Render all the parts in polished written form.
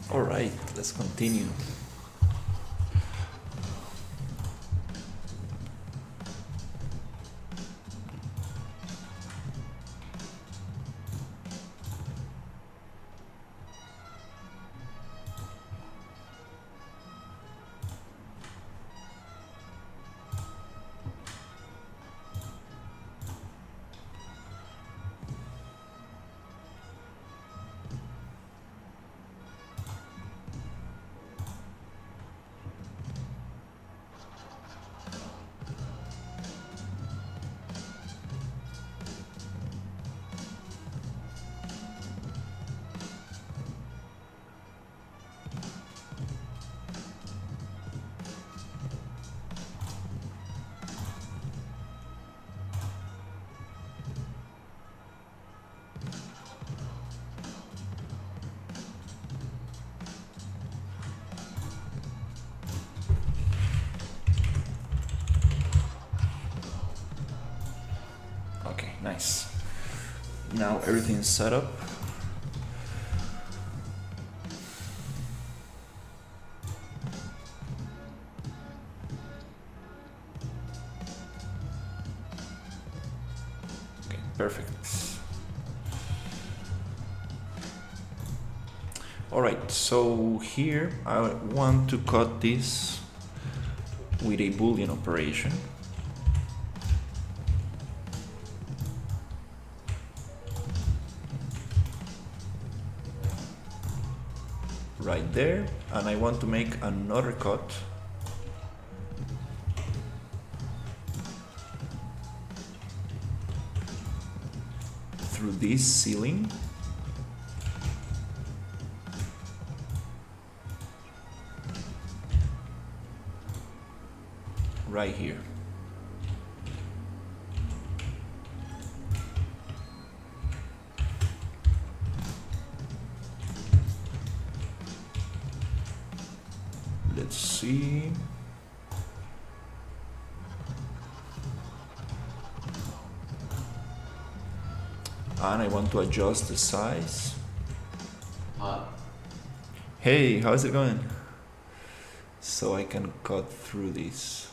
All right, let's continue. Okay, nice. Now everything's set up. Okay, perfect. All right, so here I want to cut this with a Boolean operation. Right there, and I want to make another cut through this ceiling. Right here. Let's see. And I want to adjust the size. Hey, how's it going? So I can cut through this.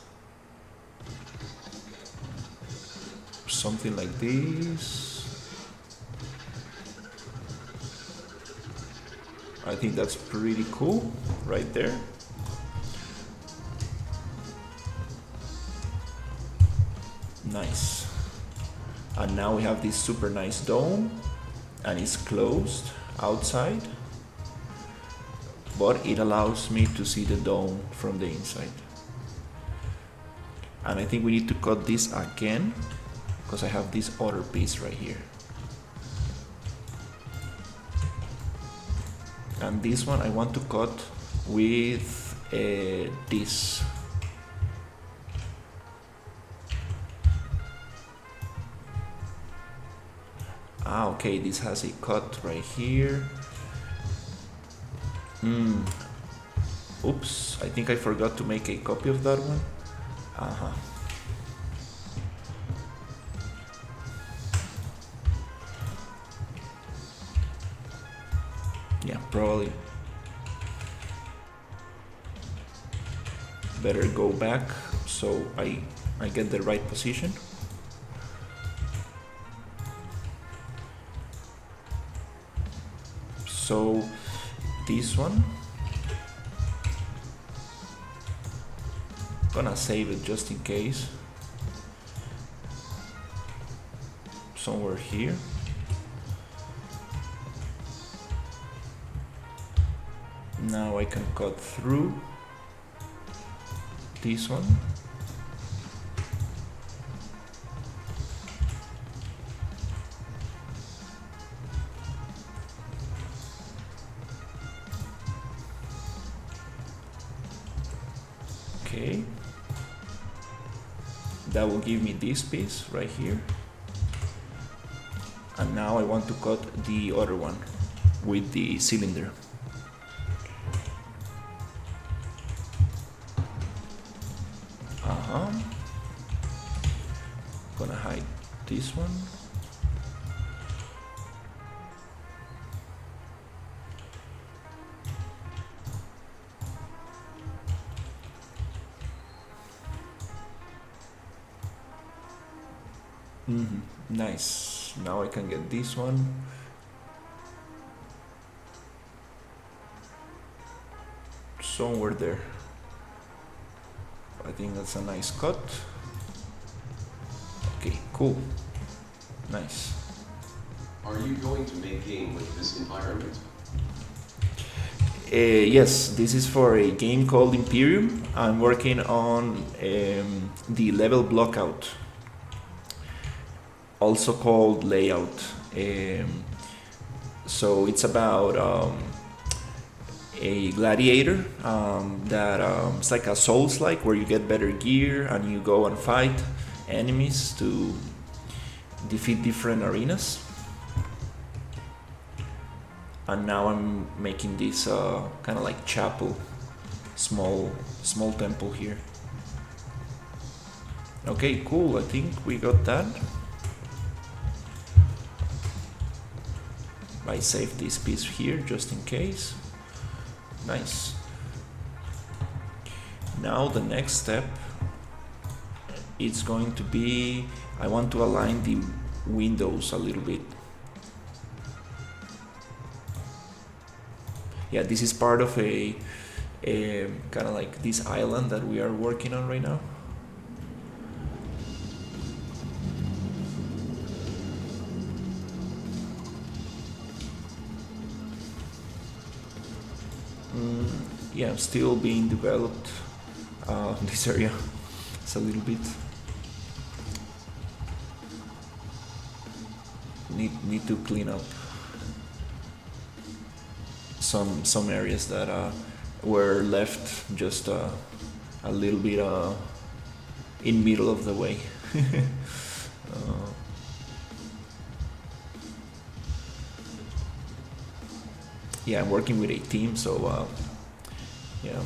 Something like this. I think that's pretty cool right there. Nice. And now we have this super nice dome, and it's closed outside, but it allows me to see the dome from the inside. And I think we need to cut this again, because I have this other piece right here. And this one I want to cut with this. Ah, okay, this has a cut right here. Oops, I think I forgot to make a copy of that one. Yeah, probably better go back so I get the right position. So this one, gonna save it just in case. Somewhere here. Now I can cut through this one. Okay. That will give me this piece right here. And now I want to cut the other one with the cylinder. Gonna hide this one. Nice. Now I can get this one. Somewhere there. I think that's a nice cut. Okay, cool. Nice. Are you going to make game with this environment? Yes, this is for a game called Imperium. I'm working on the level Blockout, also called Layout. So it's about a gladiator it's like a Souls-like, where you get better gear and you go and fight enemies to defeat different arenas. And now I'm making this kind of like chapel, small temple here. Okay, cool. I think we got that. I saved this piece here just in case. Nice. Now the next step is going to be, I want to align the windows a little bit. Yeah, this is part of a kind of like this island that we are working on right now. Yeah, still being developed, this area. It's a little bit need to clean up some areas that were left just a little bit in middle of the way. Yeah, I'm working with a team, so yeah,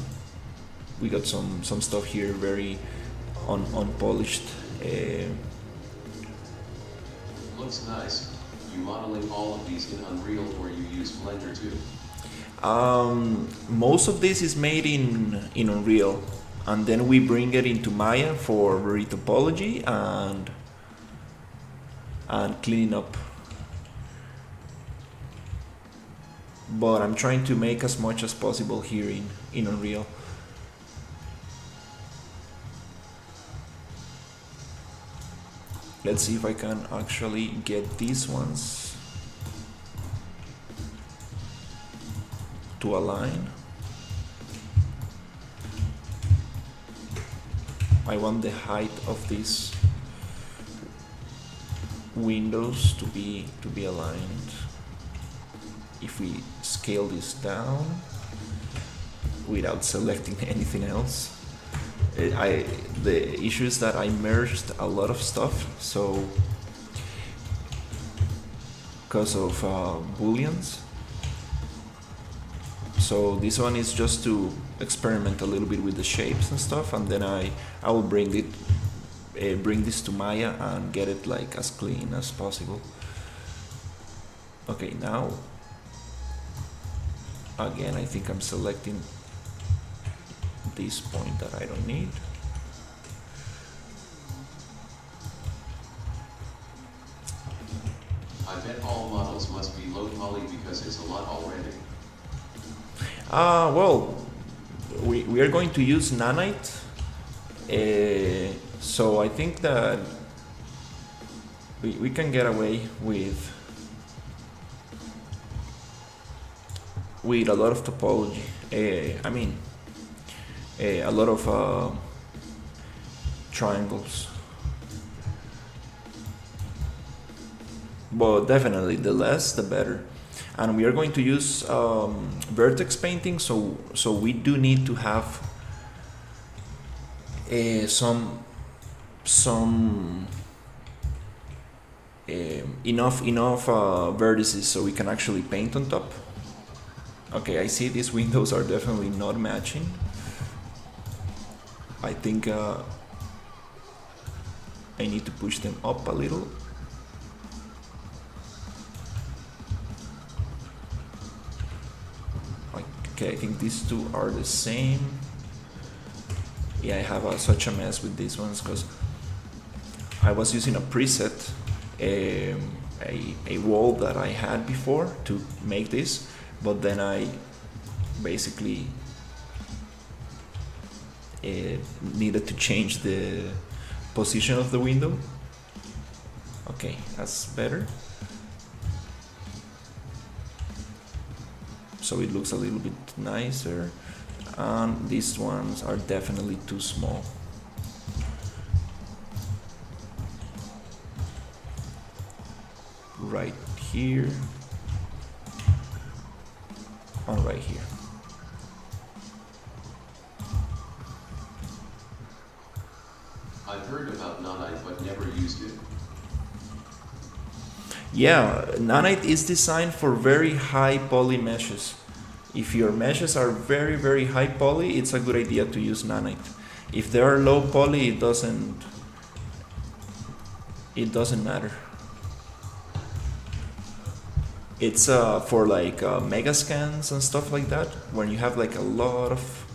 we got some stuff here very unpolished. Looks nice. You modeling all of these in Unreal, or you use Blender too? Most of this is made in Unreal, and then we bring it into Maya for retopology and cleaning up. But I'm trying to make as much as possible here in Unreal. Let's see if I can actually get these ones to align. I want the height of these windows to be aligned. If we scale this down without selecting anything else, the issue is that I merged a lot of stuff, so because of booleans. So this one is just to experiment a little bit with the shapes and stuff, and then I will bring this to Maya and get it like as clean as possible. Okay, now again, I think I'm selecting this point that I don't need. I bet all models must be low poly because it's a lot already. Well, we are going to use nanite, so I think that we can get away with a lot of topology. I mean, a lot of triangles. But definitely, the less, the better. And we are going to use vertex painting, so we do need to have some enough vertices so we can actually paint on top. Okay, I see these windows are definitely not matching. I think I need to push them up a little. Okay, I think these two are the same. Yeah, I have such a mess with these ones because I was using a preset a wall that I had before to make this, but then I basically needed to change the position of the window. Okay, that's better. So it looks a little bit nicer, and these ones are definitely too small. Right here and right here. I've heard about nanite but never used it. Yeah, nanite is designed for very high poly meshes. If your meshes are very high poly, it's a good idea to use nanite. If they are low poly, it doesn't matter. It's for like mega scans and stuff like that, when you have like a lot of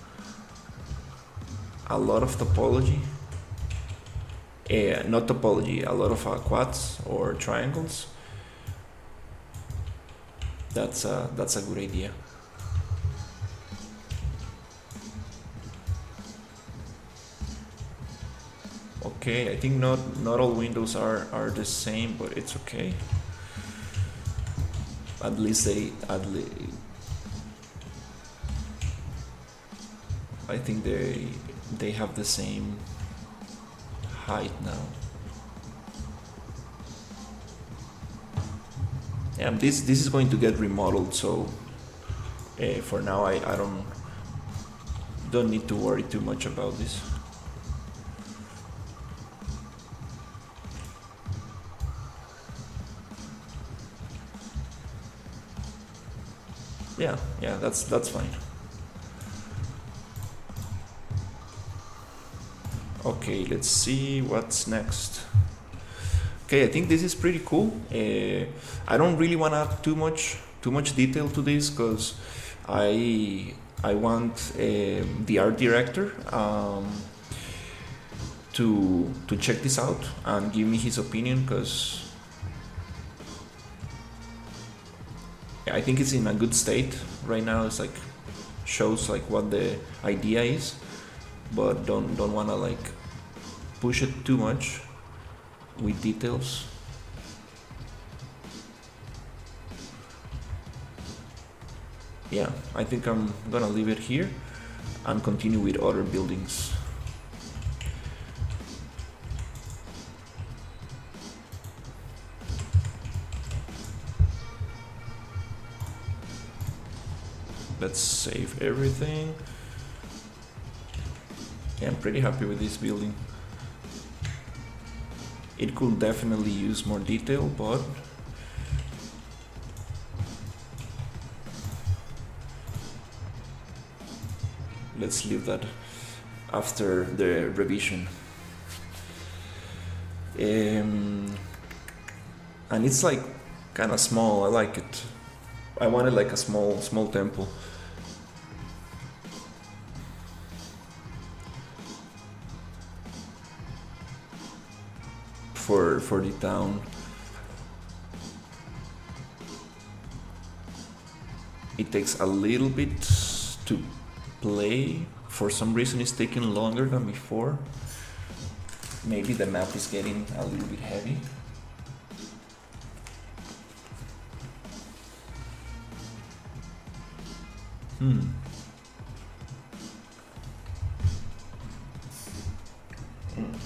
topology. Not topology, a lot of quads or triangles. That's a good idea. Okay, I think not all windows are the same, but it's okay. At least I think they have the same height now. And this is going to get remodeled, so for now I don't need to worry too much about this. Yeah, that's fine. Okay, let's see what's next. Okay, I think this is pretty cool. I don't really want to add too much detail to this, because I want the art director to check this out and give me his opinion, because I think it's in a good state right now. It's like shows like what the idea is, but don't want to like push it too much with details. Yeah, I think I'm gonna leave it here and continue with other buildings. Let's save everything. Yeah, I'm pretty happy with this building. It could definitely use more detail, but let's leave that after the revision. And it's like kind of small. I like it. I wanted like a small temple. For the town. It takes a little bit to play. For some reason it's taking longer than before. Maybe the map is getting a little bit heavy.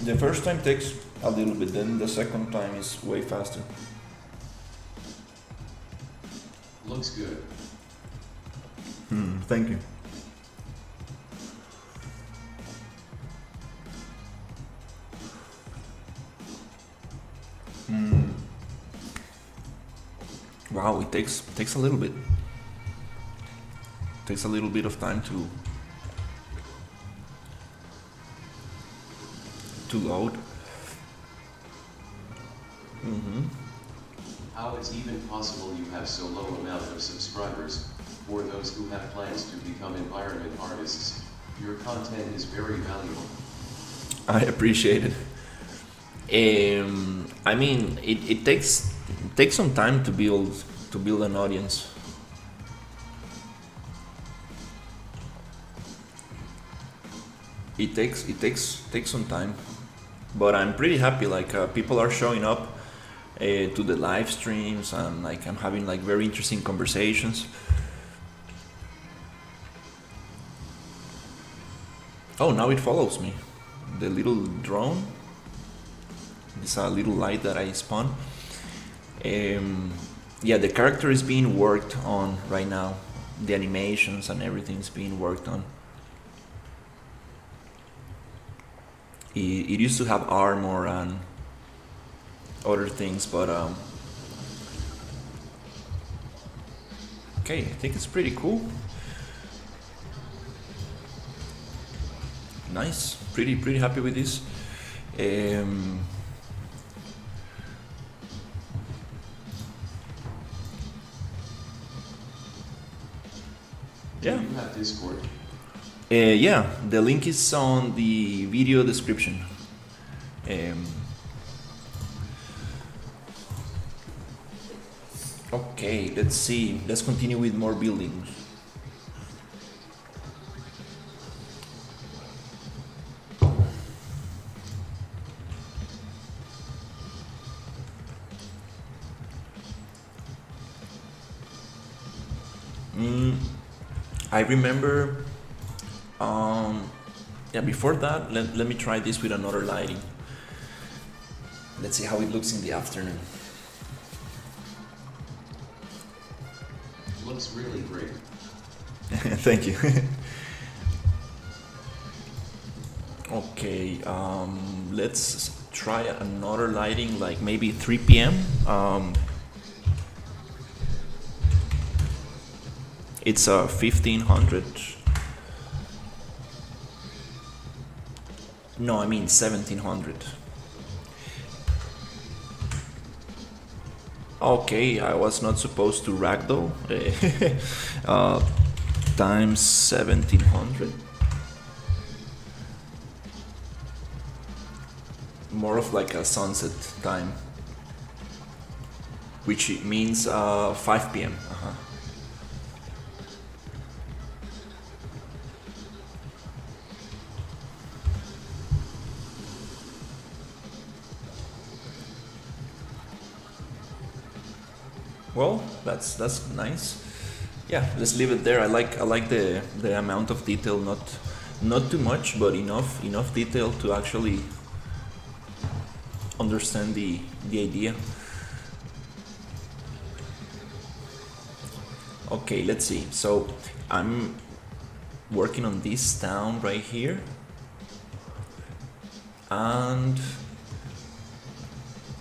The first time takes a little bit, then the second time is way faster. Looks good. Thank you. Wow, it takes a little bit. Takes a little bit of time to load. How it's even possible you have so low amount of subscribers? For those who have plans to become environment artists, your content is very valuable. I appreciate it. I mean, it takes some time to build an audience. It takes some time, but I'm pretty happy. Like people are showing up to the live streams, and like I'm having like very interesting conversations. Oh, now it follows me. The little drone. This little light that I spawned. Yeah, the character is being worked on right now. The animations and everything's being worked on. It used to have armor and other things, but okay, I think it's pretty cool. Nice, pretty happy with this. Do Yeah. you have Discord? Yeah, the link is on the video description. Okay, let's see. Let's continue with more buildings. I remember, yeah, before that, let me try this with another lighting. Let's see how it looks in the afternoon. Looks really great. Thank you. Okay, let's try another lighting, like maybe 3 p.m. It's 1500. No, I mean 1700. Okay, I was not supposed to ragdoll. Times 1700. More of like a sunset time, which means 5 p.m. Well, that's nice. Yeah, let's leave it there. I like the amount of detail, not too much, but enough detail to actually understand the idea. Okay, let's see. So I'm working on this town right here, and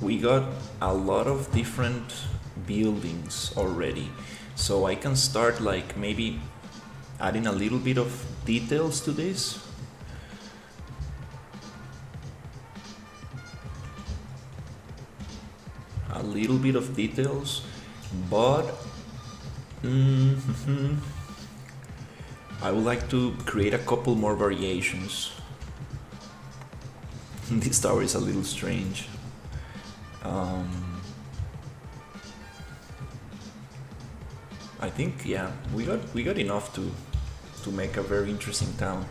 we got a lot of different buildings already, so I can start like maybe adding a little bit of details to this. A little bit of details, but I would like to create a couple more variations. This tower is a little strange. I think, yeah, we got enough to make a very interesting town.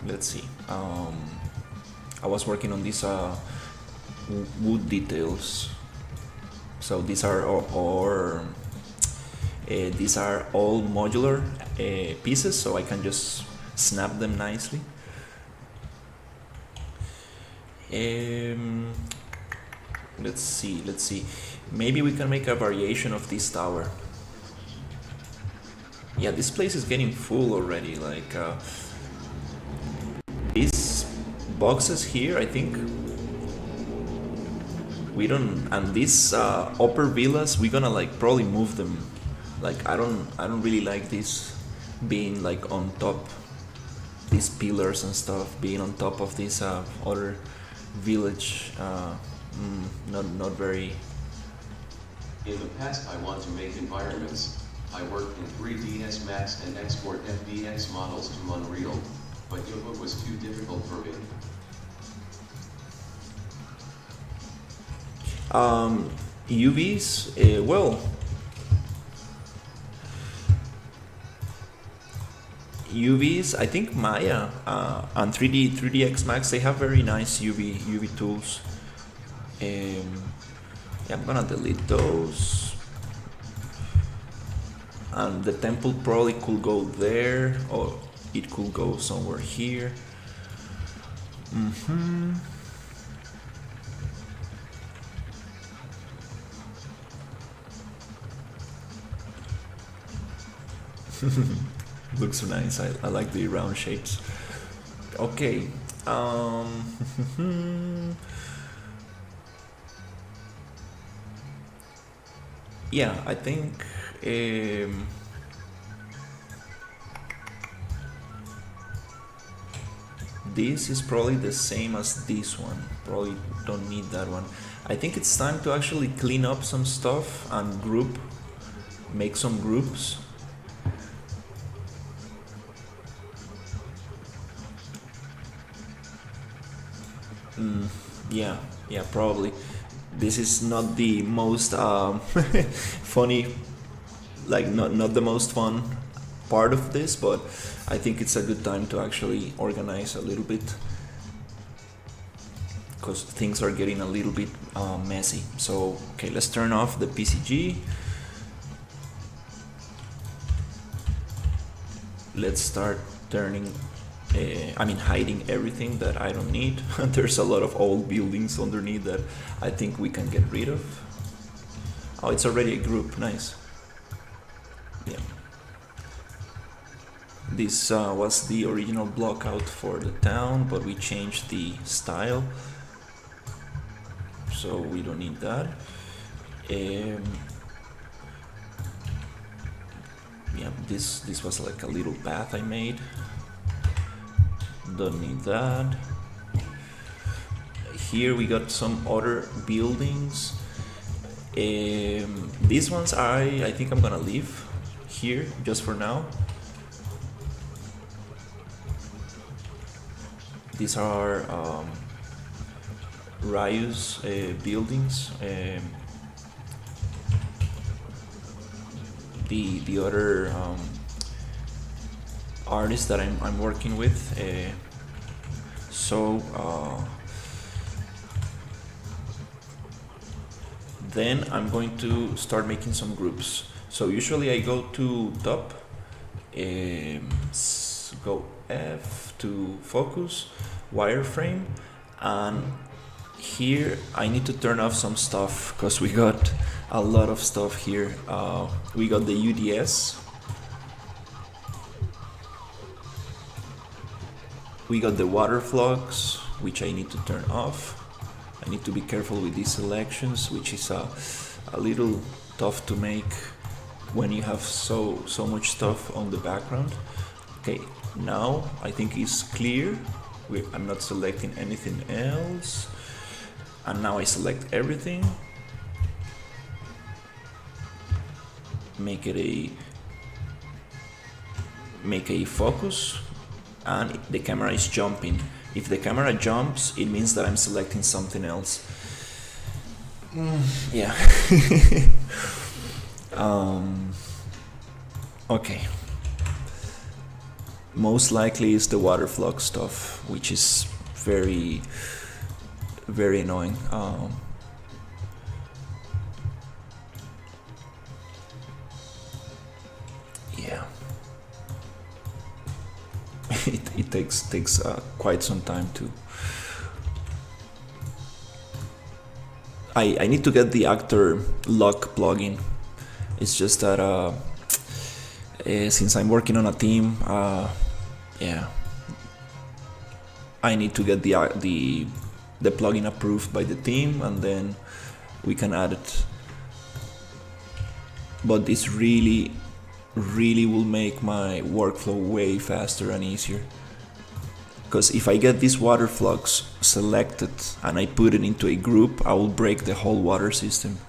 Let's see. I was working on these wood details. So these are these are all modular pieces, so I can just snap them nicely. Let's see. Maybe we can make a variation of this tower. Yeah, this place is getting full already. Like these boxes here, I think we don't. And these upper villas, we're gonna like probably move them. Like I don't really like this being like on top. These pillars and stuff being on top of this other village. Not very. In the past, I want to make environments. I worked in 3ds Max and export FBX models to Unreal, but Yoga was too difficult for me. UVs, well, UVs, I think Maya and 3DX Max, they have very nice UV tools. Yeah, I'm gonna delete those. And the temple probably could go there, or it could go somewhere here. Looks nice. I like the round shapes. Okay. Yeah, I think this is probably the same as this one. Probably don't need that one. I think it's time to actually clean up some stuff and make some groups. Yeah, probably. This is not the most funny, like not the most fun part of this, but I think it's a good time to actually organize a little bit, because things are getting a little bit messy. So, okay, let's turn off the PCG. Let's start hiding everything that I don't need. There's a lot of old buildings underneath that I think we can get rid of. Oh, it's already a group, nice. Yeah. This was the original blockout for the town, but we changed the style, so we don't need that. Yeah, this was like a little path I made. Don't need that. Here we got some other buildings. These ones I think I'm gonna leave here just for now. These are Ryu's buildings. The other artist that I'm working with. Then I'm going to start making some groups. So usually I go to top, go F to focus, wireframe, and here I need to turn off some stuff because we got a lot of stuff here. We got the UDS, we got the water flux, which I need to turn off. I need to be careful with these selections, which is a little tough to make when you have so much stuff on the background. Okay, now I think it's clear. I'm not selecting anything else, and now I select everything. Make a focus, and the camera is jumping. If the camera jumps, it means that I'm selecting something else. Yeah. Okay. Most likely is the water flux stuff, which is very, very annoying. Yeah. It takes quite some time to. I need to get the actor lock plugin. It's just that since I'm working on a team, yeah, I need to get the plugin approved by the team, and then we can add it. But this really will make my workflow way faster and easier. Because if I get this water flux selected and I put it into a group, I will break the whole water system.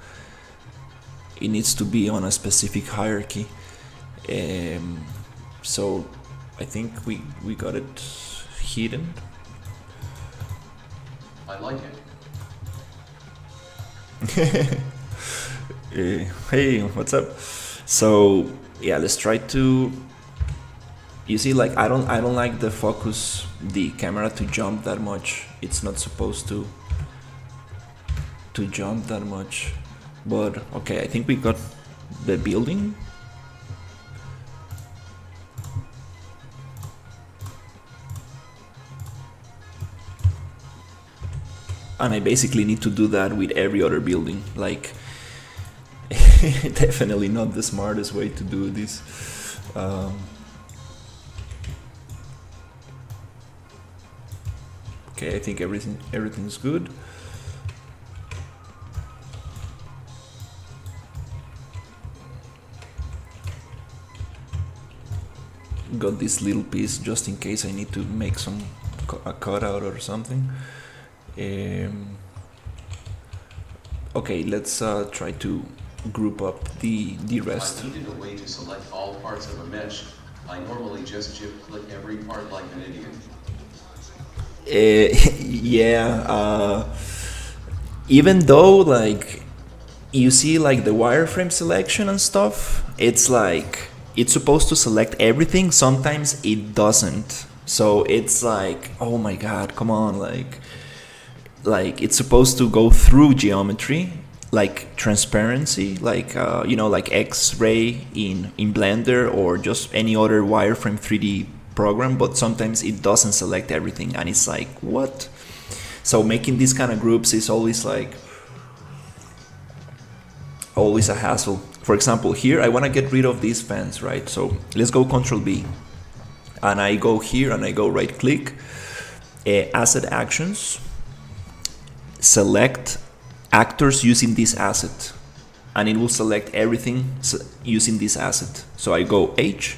It needs to be on a specific hierarchy. So I think we got it hidden. I like it. Hey, what's up? So yeah, let's try to. You see, like I don't like the focus, the camera to jump that much. It's not supposed to jump that much. But okay, I think we got the building. And I basically need to do that with every other building. Like, definitely not the smartest way to do this. Okay, I think everything's good. Got this little piece just in case I need to make a cutout or something. Okay, let's try to group up the rest. I needed a way to select all parts of a mesh. I normally just click every part like an idiot. Yeah, even though like you see like the wireframe selection and stuff, it's like it's supposed to select everything. Sometimes it doesn't. So it's like, oh my god, come on, like it's supposed to go through geometry, like transparency, like like X-ray in Blender or just any other wireframe 3D program, but sometimes it doesn't select everything, and it's like, what? So making these kind of groups is always a hassle. For example, here I want to get rid of these fans, right? So let's go Control B, and I go here and I go right click, asset actions, select actors using this asset, and it will select everything using this asset. So I go H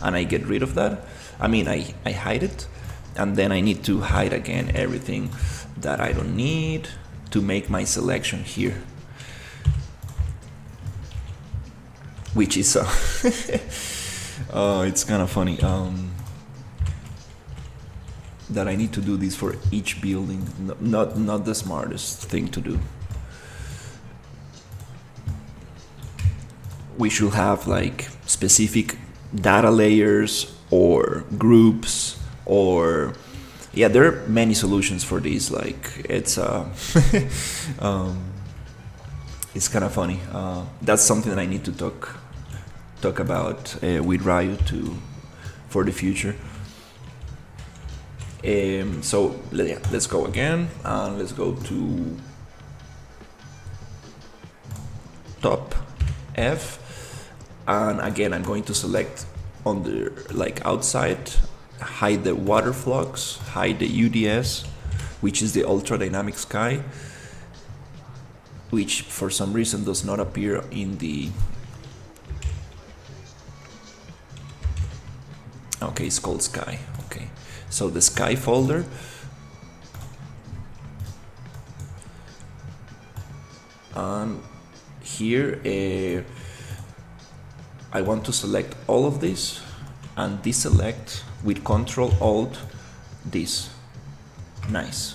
and I get rid of that. I mean, I hide it, and then I need to hide again everything that I don't need to make my selection here, which is it's kind of funny that I need to do this for each building. Not the smartest thing to do. We should have like specific data layers or groups, or yeah, there are many solutions for this. Like it's it's kind of funny. That's something that I need to talk about with Ryu for the future. So let's go again, and let's go to top F, and again I'm going to select on the outside, hide the water flux, hide the UDS, which is the ultra dynamic sky, which for some reason does not appear in the okay, it's called sky. Okay, so the sky folder, and here I want to select all of this and deselect with Control Alt this. Nice.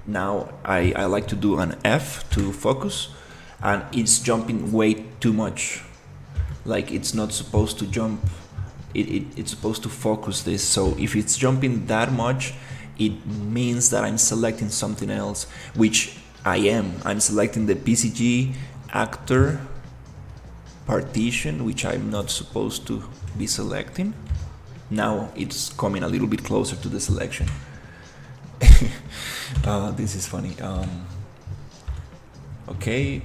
Now I like to do an F to focus, and it's jumping way too much. Like it's not supposed to jump. It's supposed to focus this. So if it's jumping that much, it means that I'm selecting something else, which I am. I'm selecting the PCG actor partition, which I'm not supposed to be selecting. Now it's coming a little bit closer to the selection. This is funny. Okay.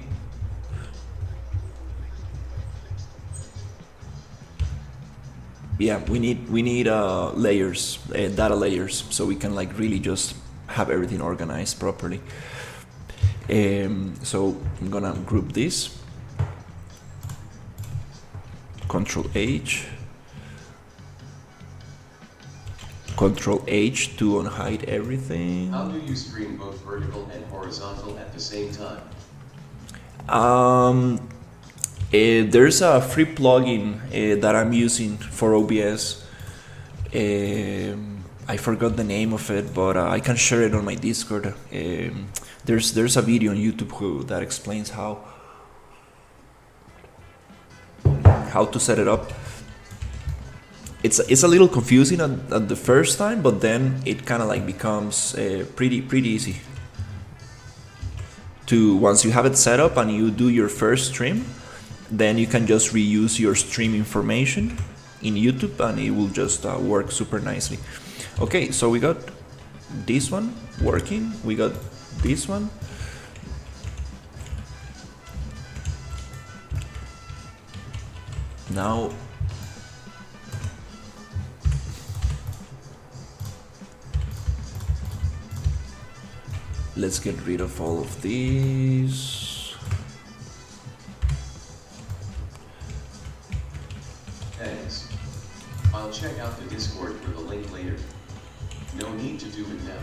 Yeah, we need layers, data layers, so we can like really just have everything organized properly. So I'm gonna group this. Control H. Control H to unhide everything. How do you stream both vertical and horizontal at the same time? There's a free plugin that I'm using for OBS. I forgot the name of it, but I can share it on my Discord. There's a video on YouTube that explains how to set it up. It's a little confusing at the first time, but then it kind of like becomes pretty easy. Once you have it set up and you do your first stream, then you can just reuse your stream information in YouTube and it will just work super nicely. Okay, so we got this one working, we got this one. Now let's get rid of all of these. Thanks. I'll check out the Discord for the link later. No need to do it now.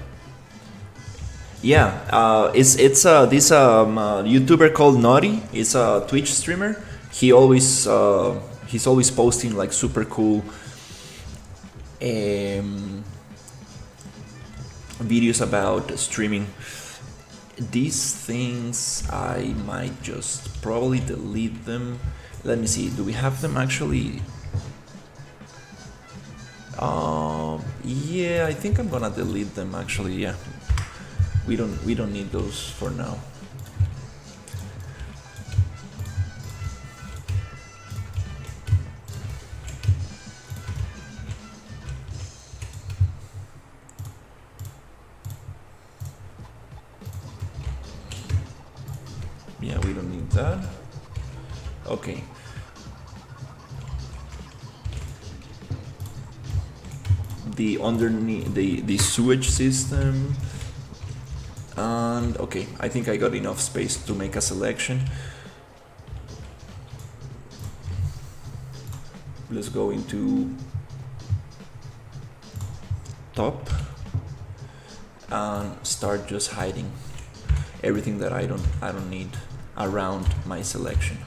Yeah, it's this YouTuber called Naughty. It's a Twitch streamer. He's always posting like super cool videos about streaming. These things I might just probably delete them. Let me see. Do we have them actually? Yeah, I think I'm gonna delete them actually. Yeah, we don't need those for now. Yeah, we don't need that. Okay. The underneath the sewage system, and okay, I think I got enough space to make a selection. Let's go into top and start just hiding everything that I don't need around my selection.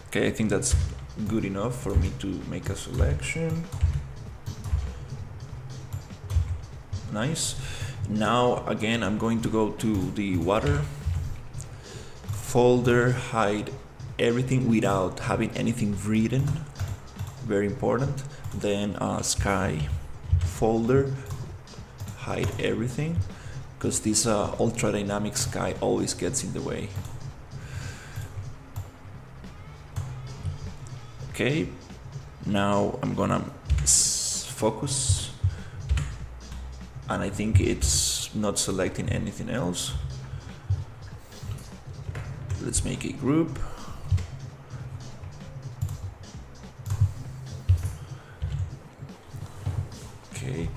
Okay, I think that's good enough for me to make a selection. Nice. Now again, I'm going to go to the water folder, hide everything without having anything written, very important. Then sky folder, hide everything, because this ultra dynamic sky always gets in the way. Okay, now I'm gonna focus, and I think it's not selecting anything else. Let's make a group. Okay.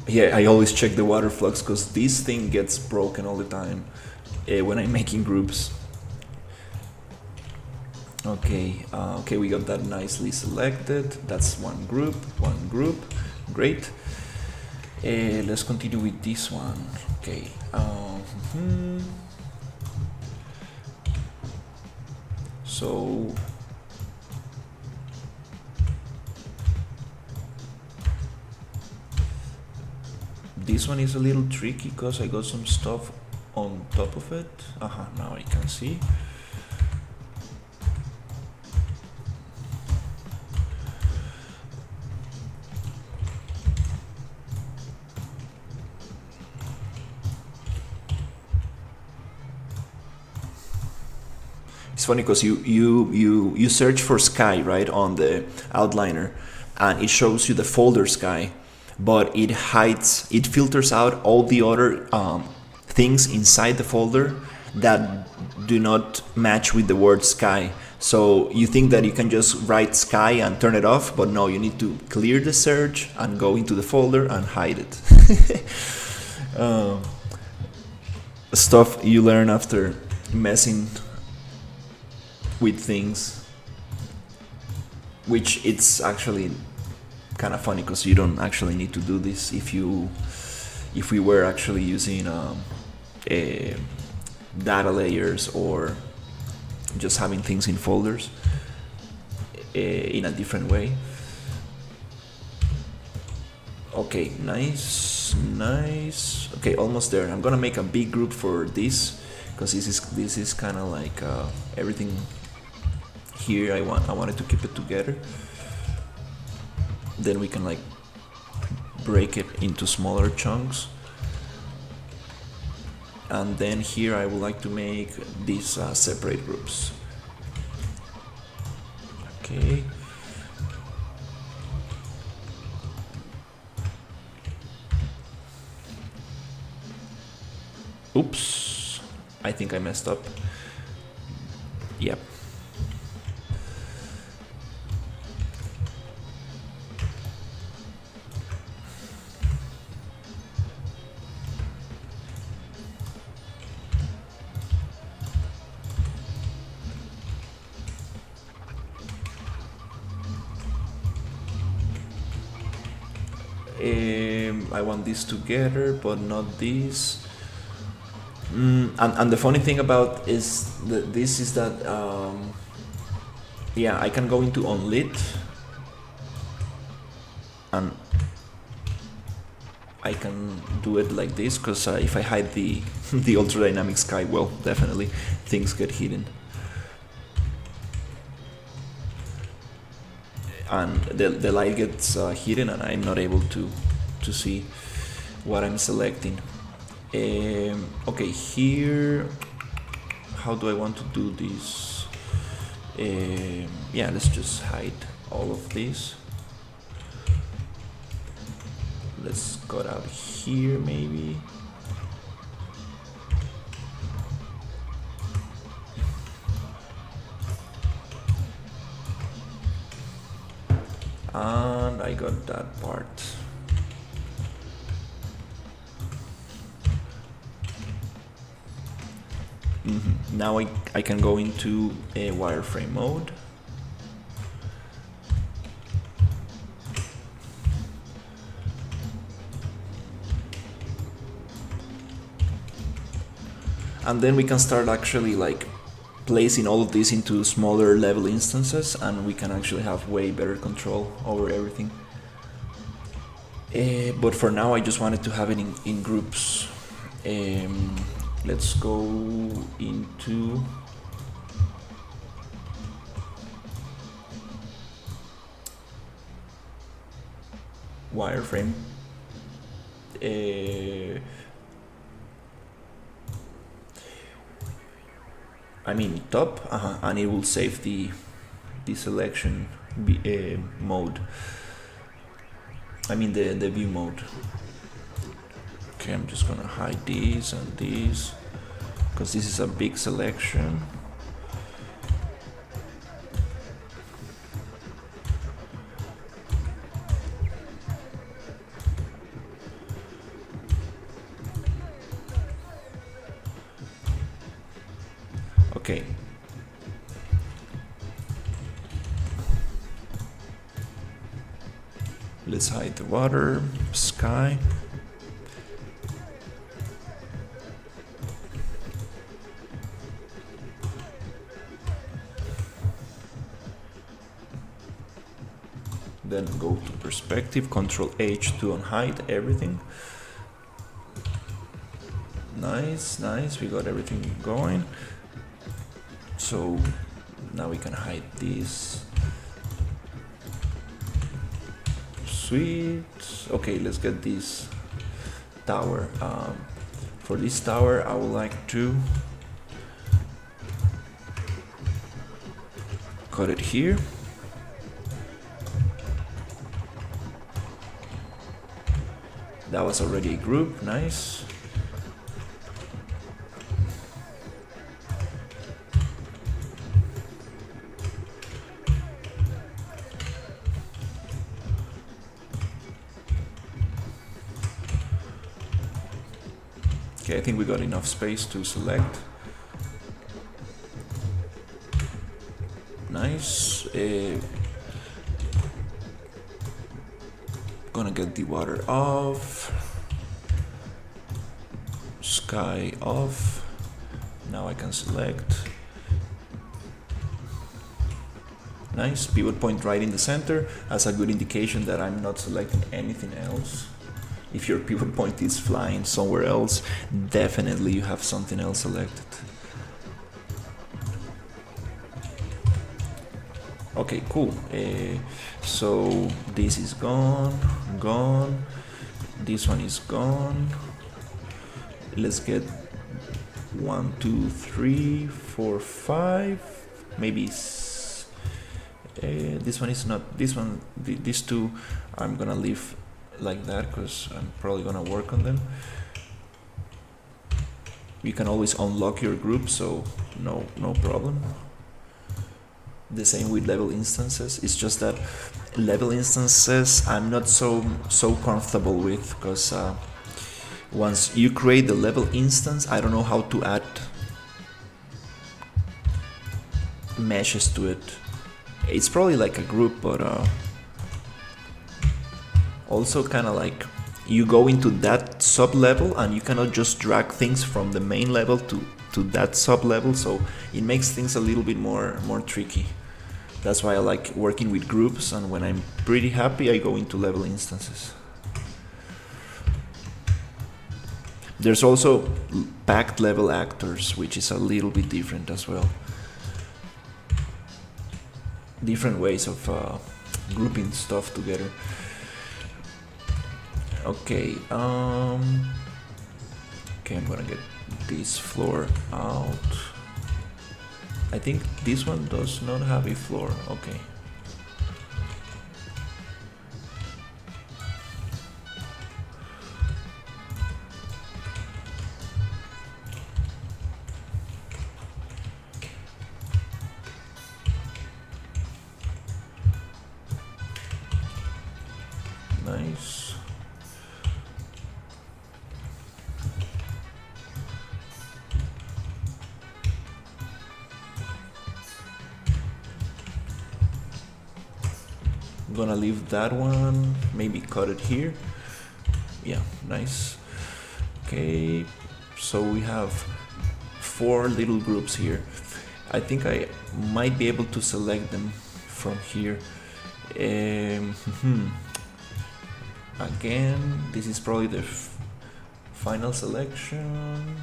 Yeah, I always check the water flux because this thing gets broken all the time when I'm making groups. Okay, okay, we got that nicely selected. That's one group, great. Let's continue with this one. Okay. So this one is a little tricky because I got some stuff on top of it. Now I can see. It's funny because you search for sky, right, on the outliner, and it shows you the folder sky, but it filters out all the other things inside the folder that do not match with the word sky. So you think that you can just write sky and turn it off, but no, you need to clear the search and go into the folder and hide it. Stuff you learn after messing with things, which it's actually kind of funny because you don't actually need to do this if you if we were actually using data layers or just having things in folders in a different way. Okay, nice. Okay, almost there. I'm gonna make a big group for this because this is kind of like everything here. I wanted to keep it together. Then we can like break it into smaller chunks. And then here I would like to make these separate groups. Okay. Oops, I think I messed up. Yep. I want this together, but not this. And the funny thing about this is that yeah, I can go into unlit and I can do it like this because if I hide the the ultra dynamic sky, well, definitely things get hidden. And the light gets hidden and I'm not able to see what I'm selecting. Okay, here, how do I want to do this? Yeah, let's just hide all of this. Let's cut out here maybe. And I got that part. Now I can go into a wireframe mode. And then we can start actually like placing all of this into smaller level instances, and we can actually have way better control over everything. But for now I just wanted to have it in groups. Let's go into wireframe. I mean top, and it will save the selection mode. I mean the view mode. Okay, I'm just gonna hide these and these because this is a big selection. Okay. Let's hide the water, sky. Then go to perspective, Control H to unhide everything. Nice, we got everything going. So now we can hide this. Sweet. Okay, let's get this tower. For this tower, I would like to cut it here. That was already a group, nice. Okay, I think we got enough space to select. Nice. Gonna get the water off. sky off. Now I can select. Nice, pivot point right in the center. That's a good indication that I'm not selecting anything else. If your pivot point is flying somewhere else, definitely you have something else selected. Okay, cool. So this is gone. This one is gone. Let's get 1, 2, 3, 4, 5. Maybe this one is not. This one, these two, I'm gonna leave like that because I'm probably gonna work on them. You can always unlock your group, so no problem. The same with level instances. It's just that level instances I'm not so comfortable with, because once you create the level instance, I don't know how to add meshes to it. It's probably like a group, but also kind of like you go into that sub level and you cannot just drag things from the main level to that sub level, so it makes things a little bit more tricky. That's why I like working with groups, and when I'm pretty happy I go into level instances. There's also packed level actors, which is a little bit different as well. Different ways of grouping stuff together. Okay, okay, I'm gonna get this floor out. I think this one does not have a floor. Okay. Nice. I'm gonna leave that one, maybe cut it here. Yeah, nice. Okay, so we have 4 little groups here. I think I might be able to select them from here. Again, this is probably the final selection.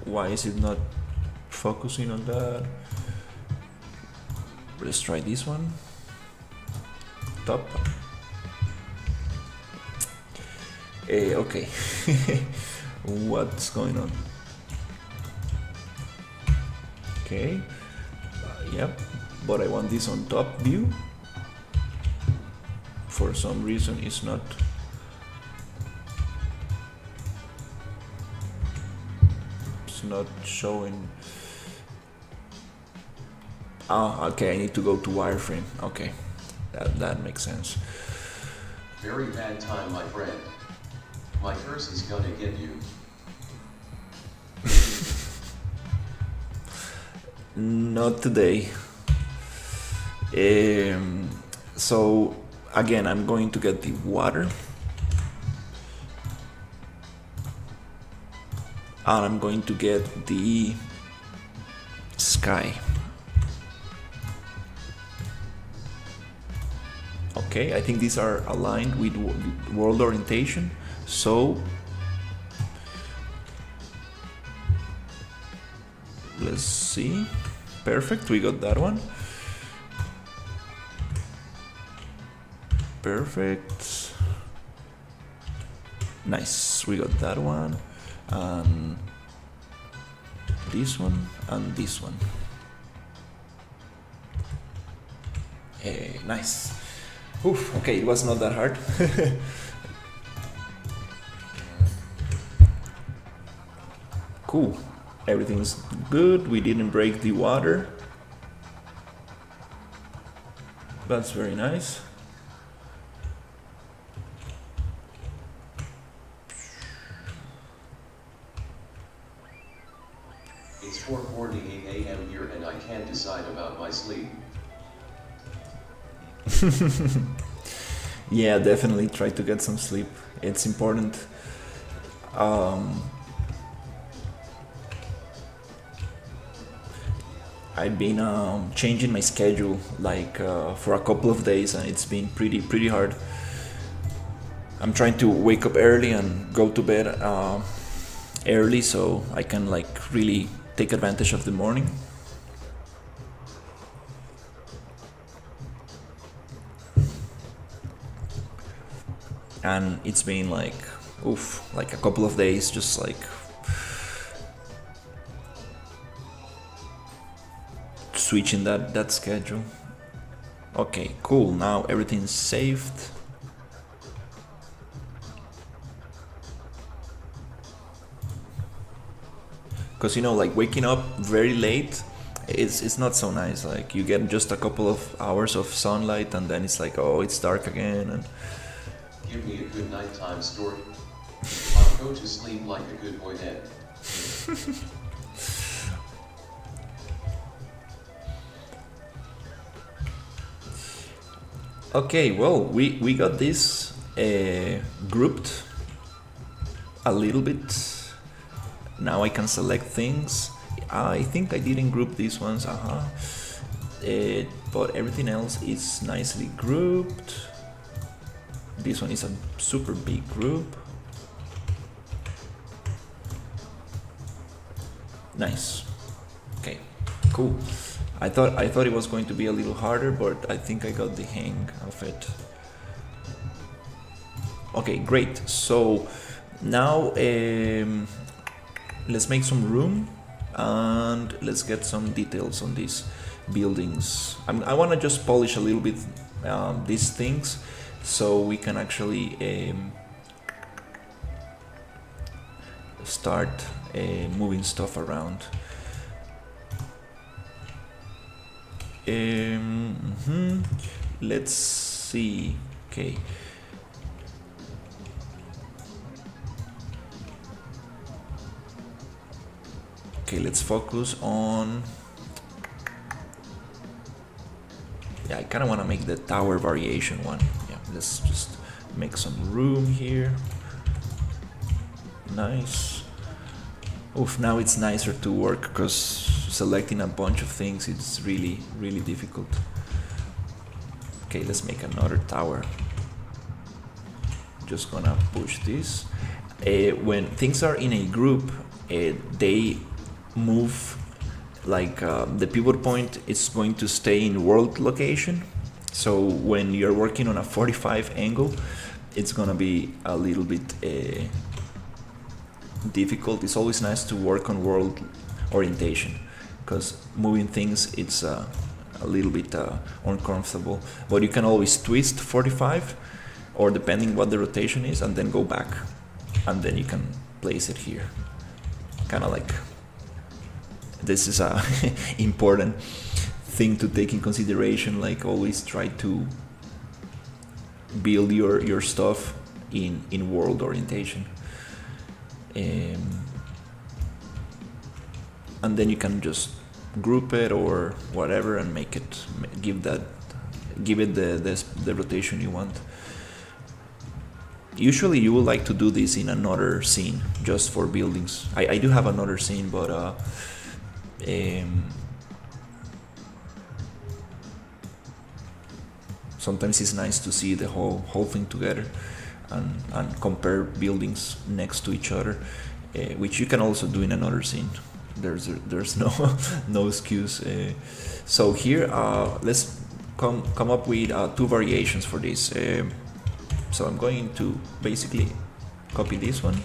Why is it not focusing on that? Let's try this one. Top. Okay. What's going on? Okay. Yep, but I want this on top view. For some reason it's not. It's not showing. Ah, okay, I need to go to wireframe. Okay, that makes sense. Very bad time, my friend. My curse is gonna get you. Not today. So again, I'm going to get the water, and I'm going to get the sky. Okay, I think these are aligned with world orientation, so let's see. Perfect, we got that one. Perfect. Nice, we got that one. And this one and this one. Hey, nice. Oof, okay, it was not that hard. Cool. Everything's good. We didn't break the water. That's very nice. It's 4:48 a.m. here and I can't decide about my sleep. Yeah, definitely try to get some sleep. It's important. I've been changing my schedule like for a couple of days, and it's been pretty hard. I'm trying to wake up early and go to bed early, so I can like really take advantage of the morning. And it's been like like a couple of days just like switching that schedule. Okay, cool, now everything's saved. Because like waking up very late, it's not so nice. Like you get just a couple of hours of sunlight and then it's like, oh, it's dark again. And Give me a good nighttime story. I'll go to sleep like a good boy then. okay, well, we got this grouped a little bit. Now I can select things. I think I didn't group these ones, but everything else is nicely grouped. This one is a super big group. Nice. Okay, cool. I thought it was going to be a little harder, but I think I got the hang of it. Okay, great. So now let's make some room and let's get some details on these buildings. I want to just polish a little bit these things so we can actually start moving stuff around. Let's see. Okay. Okay, let's focus on... Yeah, I kind of want to make the tower variation one. Yeah, let's just make some room here. Nice. Oof, now it's nicer to work because selecting a bunch of things is really difficult. Okay, let's make another tower. Just gonna push this. When things are in a group, they move like the pivot point is going to stay in world location. So when you're working on a 45 angle, it's gonna be a little bit difficult. It's always nice to work on world orientation because moving things it's a little bit uncomfortable, but you can always twist 45 or depending what the rotation is and then go back and then you can place it here, kind of like this is a important thing to take in consideration. Like always try to build your stuff in world orientation. And then you can just group it or whatever and make it give it the rotation you want. Usually you would like to do this in another scene just for buildings. I do have another scene, but sometimes it's nice to see the whole thing together and compare buildings next to each other, which you can also do in another scene. There's no excuse. So here let's come up with two variations for this. So I'm going to basically copy this one,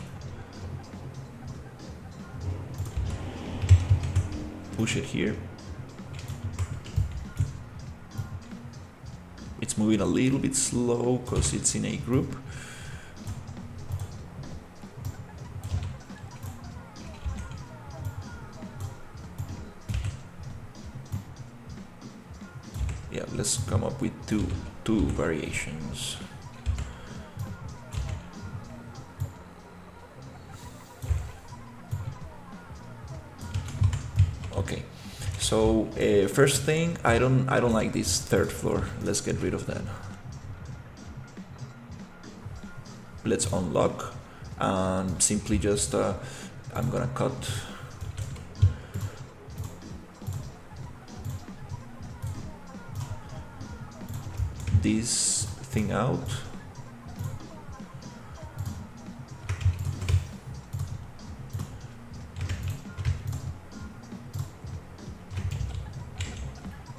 push it here. It's moving a little bit slow because it's in a group. Yeah, let's come up with two variations. Okay, so first thing, I don't like this third floor. Let's get rid of that. let's unlock and simply just I'm gonna cut this thing out.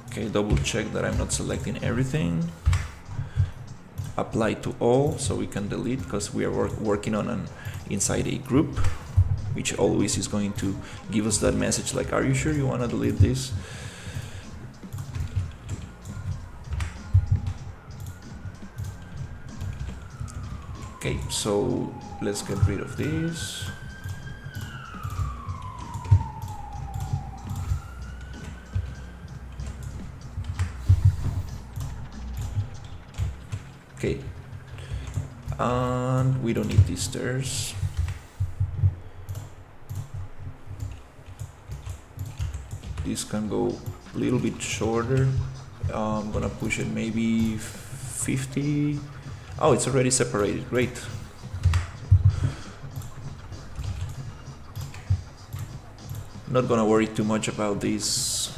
Okay, double check that I'm not selecting everything. Apply to all so we can delete, because we are working on an inside a group, which always is going to give us that message like, are you sure you want to delete this? Okay, so let's get rid of this. Okay, and we don't need these stairs. This can go a little bit shorter. I'm gonna push it maybe 50. Oh, it's already separated, great. Not gonna worry too much about this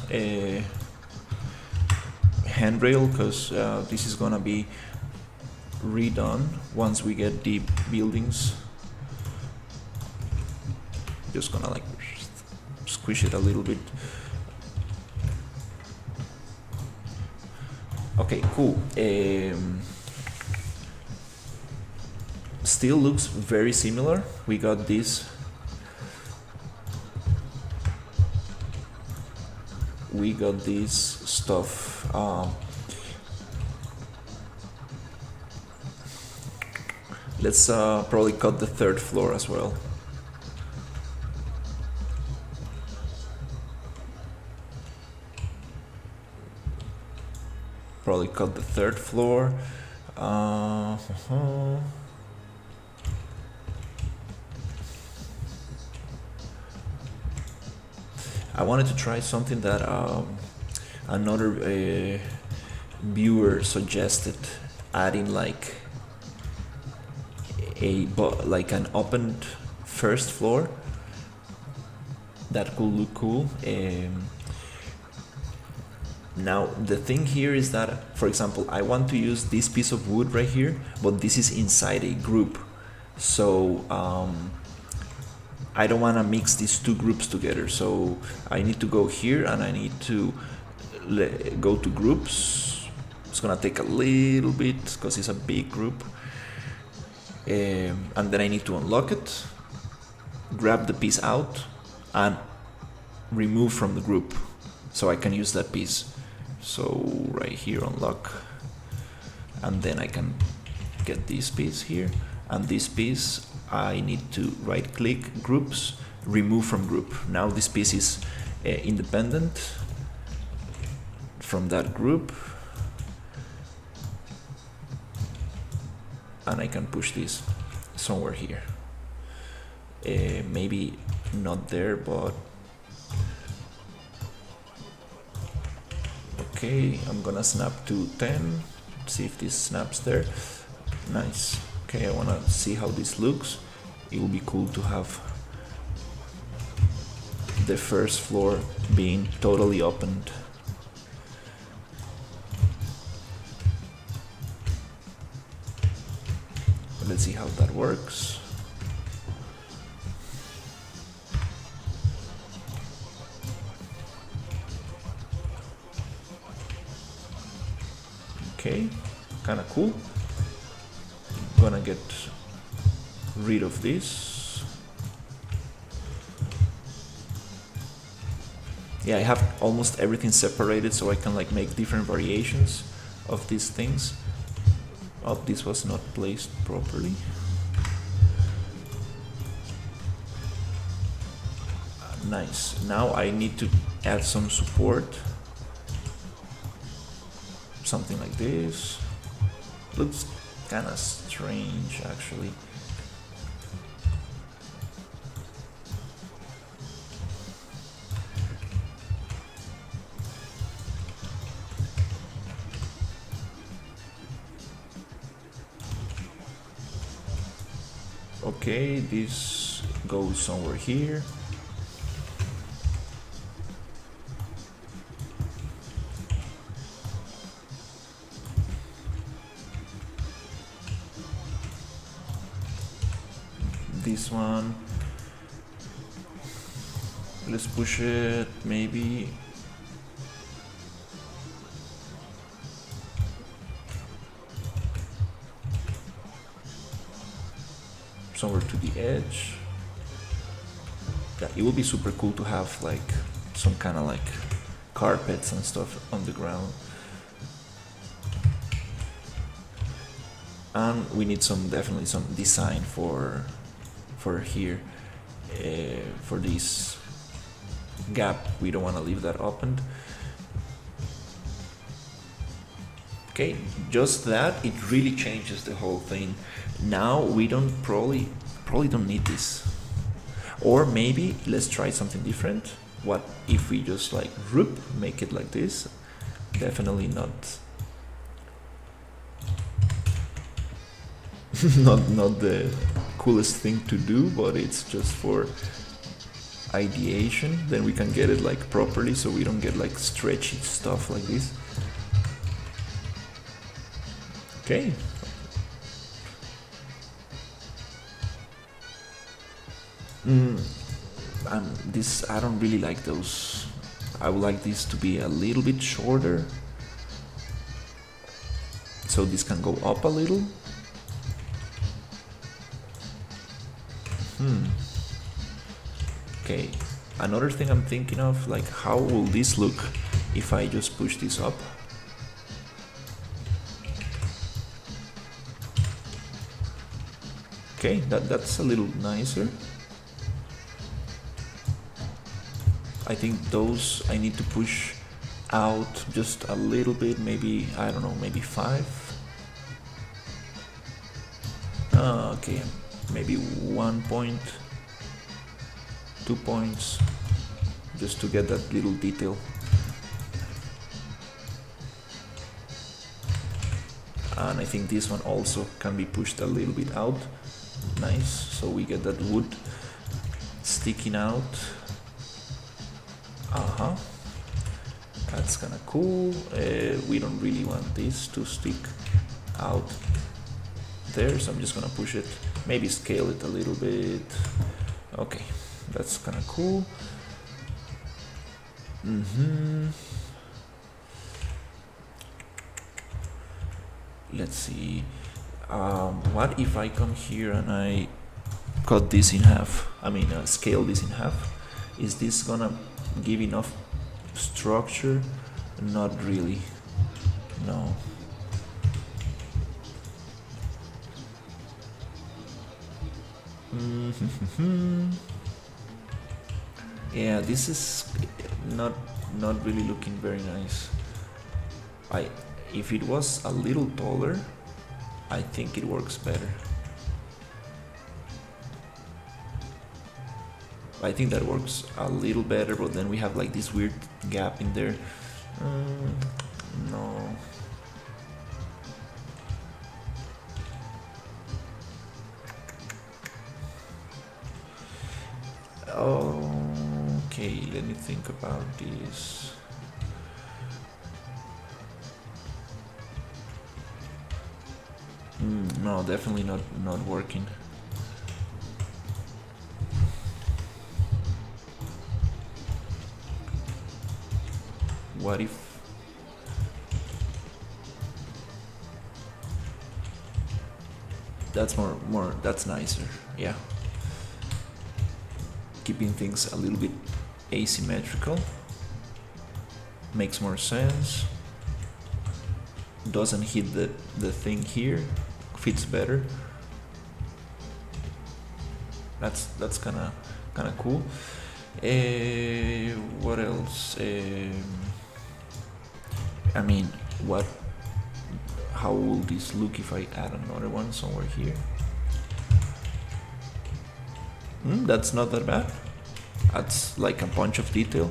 handrail, because this is gonna be redone once we get the buildings. Just gonna like squish it a little bit. Okay, cool. Still looks very similar. We got this. We got this stuff. Let's probably cut the third floor as well. Probably cut the third floor. I wanted to try something that another viewer suggested, adding like an opened first floor. That could look cool. Now the thing here is that, for example, I want to use this piece of wood right here, but this is inside a group, so I don't want to mix these two groups together. So I need to go here and I need to go to groups. It's gonna take a little bit because it's a big group, and then I need to unlock it, grab the piece out and remove from the group so I can use that piece. So right here, unlock, and then I can get this piece here, and this piece I need to right click, groups, remove from group. Now this piece is independent from that group, and I can push this somewhere here. Maybe not there, but okay, I'm gonna snap to 10, see if this snaps there. Nice. Okay, I wanna see how this looks. It would be cool to have the first floor being totally opened. Let's see how that works. Okay, kind of cool. Gonna get rid of this. Yeah, I have almost everything separated, so I can like make different variations of these things. Oh, this was not placed properly. Nice. Now I need to add some support. Something like this. Looks kind of strange, actually. Okay, this goes somewhere here. This one, let's push it maybe somewhere to the edge. Yeah, it would be super cool to have like some kind of like carpets and stuff on the ground. And we need definitely some design for here, for this gap. We don't want to leave that opened. Okay, just that, it really changes the whole thing. Now we probably don't need this. Or maybe let's try something different. What if we just like make it like this? Definitely not not the coolest thing to do, but it's just for ideation. Then we can get it like properly, so we don't get like stretchy stuff like this. Okay. This, I don't really like those. I would like this to be a little bit shorter, so this can go up a little. Okay, another thing I'm thinking of, like, how will this look if I just push this up? Okay, that's a little nicer. I think those I need to push out just a little bit, maybe, I don't know, maybe 5. Okay, maybe 1 point, 2 points, just to get that little detail. And I think this one also can be pushed a little bit out. Nice, so we get that wood sticking out. That's kind of cool. We don't really want this to stick out there, so I'm just gonna push it, maybe scale it a little bit. Okay, that's kind of cool. Let's see. What if I come here and I cut this in half? I mean, scale this in half. Is this gonna give enough structure? Not really. No. Yeah, this is not really looking very nice. If it was a little taller, I think it works better. I think that works a little better, but then we have like this weird gap in there. No. Okay, let me think about this. No, definitely not working. What if that's more that's nicer, yeah. Keeping things a little bit asymmetrical makes more sense. Doesn't hit the thing here, fits better. That's kind of cool. What else? I mean, how will this look if I add another one somewhere here? That's not that bad. That's like a bunch of detail.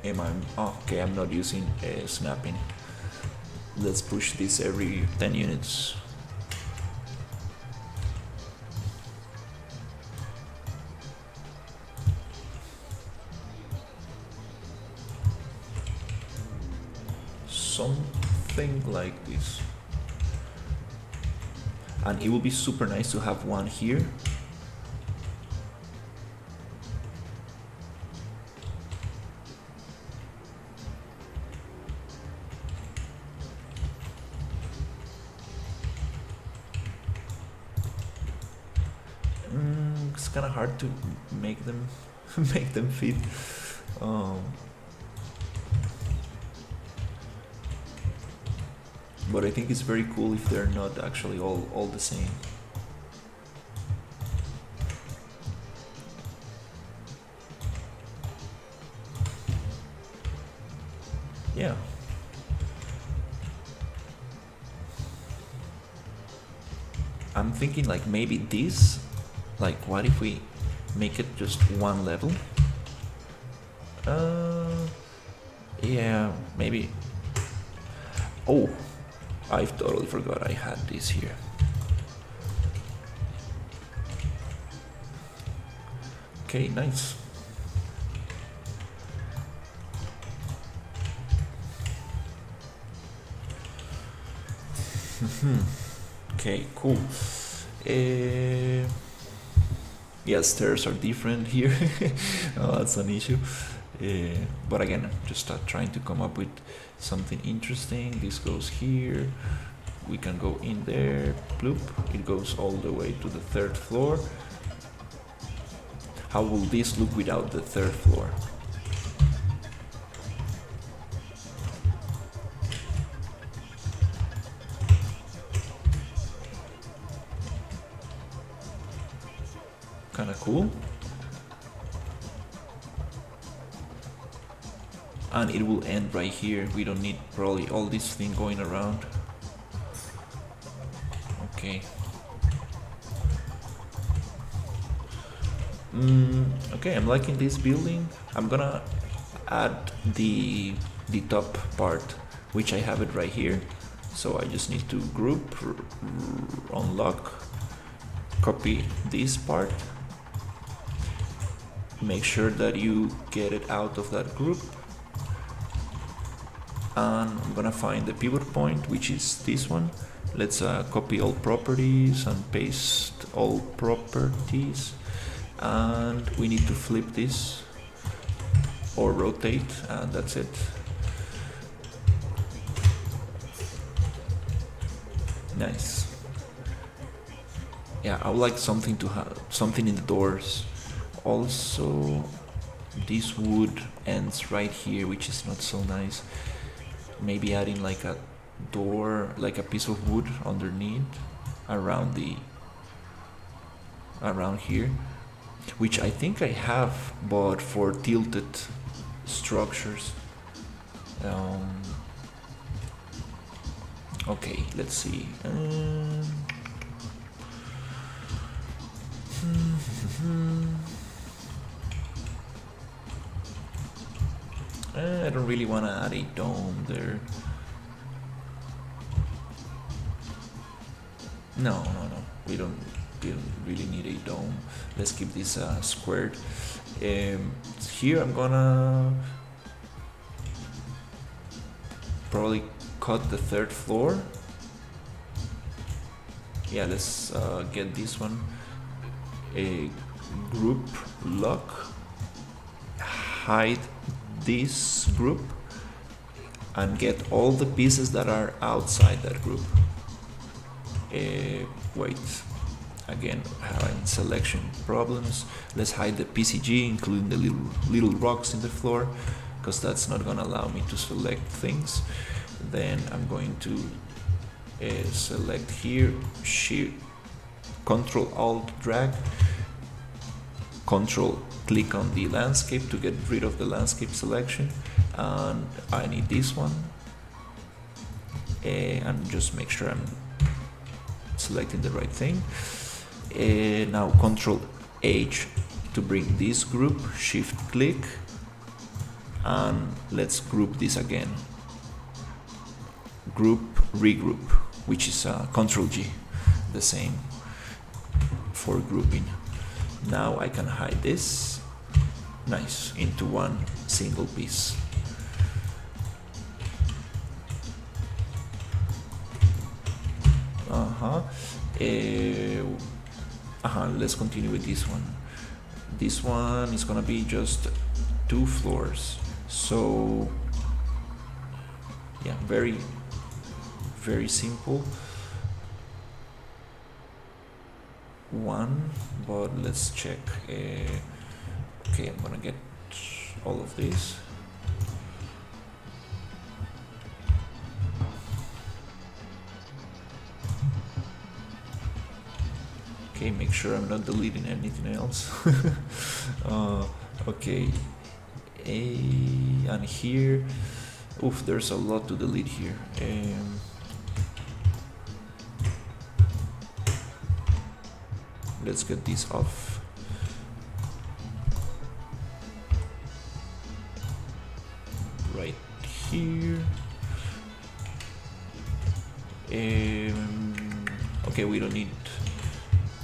Am I okay, I'm not using snapping. Let's push this every 10 units. Something like this. And it will be super nice to have one here. It's kind of hard to make them make them fit. But I think it's very cool if they're not actually all the same. Yeah. I'm thinking like maybe this, like what if we make it just one level? Yeah, maybe. Oh, I totally forgot I had this here. Okay, nice. Okay, cool. Yeah, stairs are different here. Oh, that's an issue. But again, just trying to come up with something interesting. This goes here. We can go in there. Bloop. It goes all the way to the 3rd floor. How will this look without the 3rd floor? Kind of cool. And it will end right here. We don't need probably all this thing going around. Okay. Okay, I'm liking this building. I'm gonna add the top part, which I have it right here. So I just need to group, unlock, copy this part. Make sure that you get it out of that group. And I'm gonna find the pivot point, which is this one. Let's copy all properties and paste all properties. And we need to flip this or rotate, and that's it. Nice. Yeah, I would like something to have something in the doors. Also, this wood ends right here, which is not so nice. Maybe adding like a door, like a piece of wood underneath around here, which I think I have bought for tilted structures. Okay, let's see. I don't really want to add a dome there. No. We don't really need a dome. Let's keep this squared. Here I'm gonna probably cut the 3rd floor. Yeah, let's get this one. A group lock. Hide this group and get all the pieces that are outside that group. Wait, again, having selection problems. Let's hide the PCG, including the little rocks in the floor, because that's not gonna allow me to select things. Then I'm going to select here, Shift, Control Alt drag, Control click on the landscape to get rid of the landscape selection, and I need this one, and just make sure I'm selecting the right thing. Now Control H to bring this group, Shift click, and let's group this again. Group, regroup, which is Control G, the same for grouping. Now I can hide this, nice, into one single piece. Let's continue with this one. This one is gonna be just 2 floors. So yeah, very simple. One, but let's check. Okay, I'm gonna get all of this. Okay, make sure I'm not deleting anything else. Okay, and here, oof, there's a lot to delete here. Let's get this off. Right here. Okay, we don't need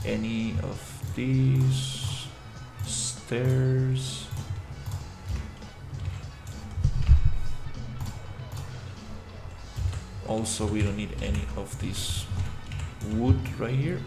any of these stairs. Also, we don't need any of this wood right here.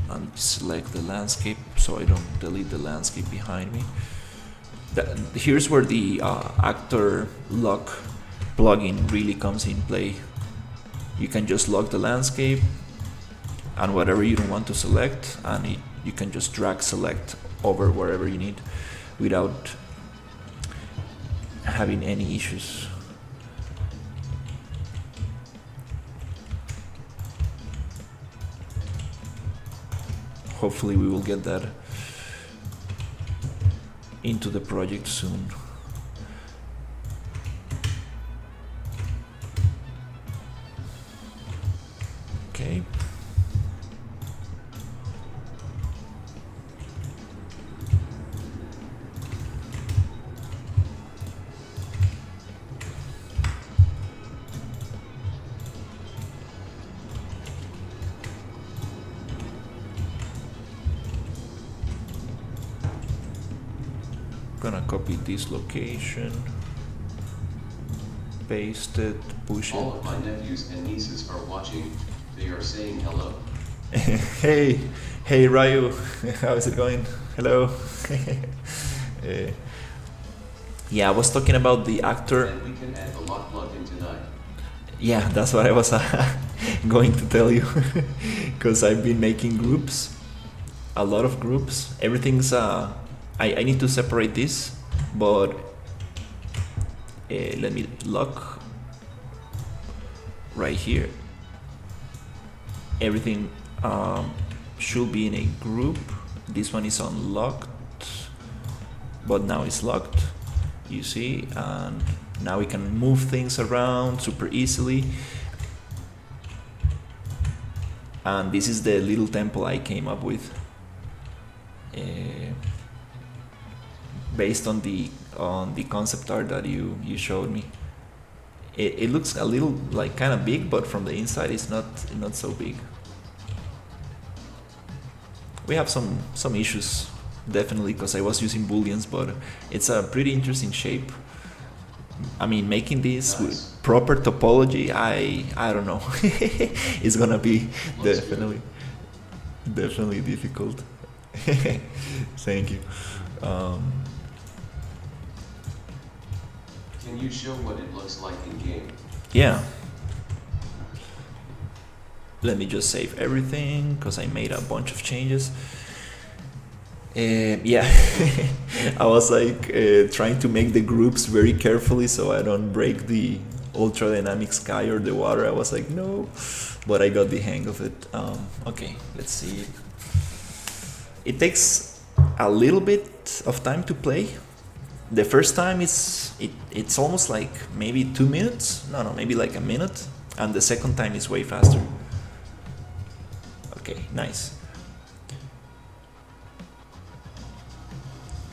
And select the landscape so I don't delete the landscape behind me. Here's where the actor lock plugin really comes in play. You can just lock the landscape and whatever you don't want to select, and you can just drag select over wherever you need without having any issues. Hopefully we will get that into the project soon. Okay. Gonna copy this location, paste it, push All it. of my nephews and nieces are watching. They are saying hello. Hey Ryu, how's it going? Hello. Yeah, I was talking about the actor. And we can add the lock plugin tonight. Yeah, that's what I was going to tell you, because I've been making groups, a lot of groups. Everything's I need to separate this, but let me lock right here. Everything should be in a group. This one is unlocked, but now it's locked, you see, and now we can move things around super easily. And this is the little temple I came up with, based on the concept art that you showed me. It looks a little like kind of big, but from the inside it's not so big. We have some issues definitely because I was using booleans, but it's a pretty interesting shape. I mean, making this with proper topology, I don't know. It's gonna be definitely difficult. Thank you. Can you show what it looks like in game? Yeah. Let me just save everything because I made a bunch of changes. Yeah, I was like trying to make the groups very carefully so I don't break the ultra dynamic sky or the water. I was like, no, but I got the hang of it. Okay, let's see. It takes a little bit of time to play, The first time it's almost like maybe 2 minutes. No, maybe like a minute, and the second time is way faster. Okay, nice.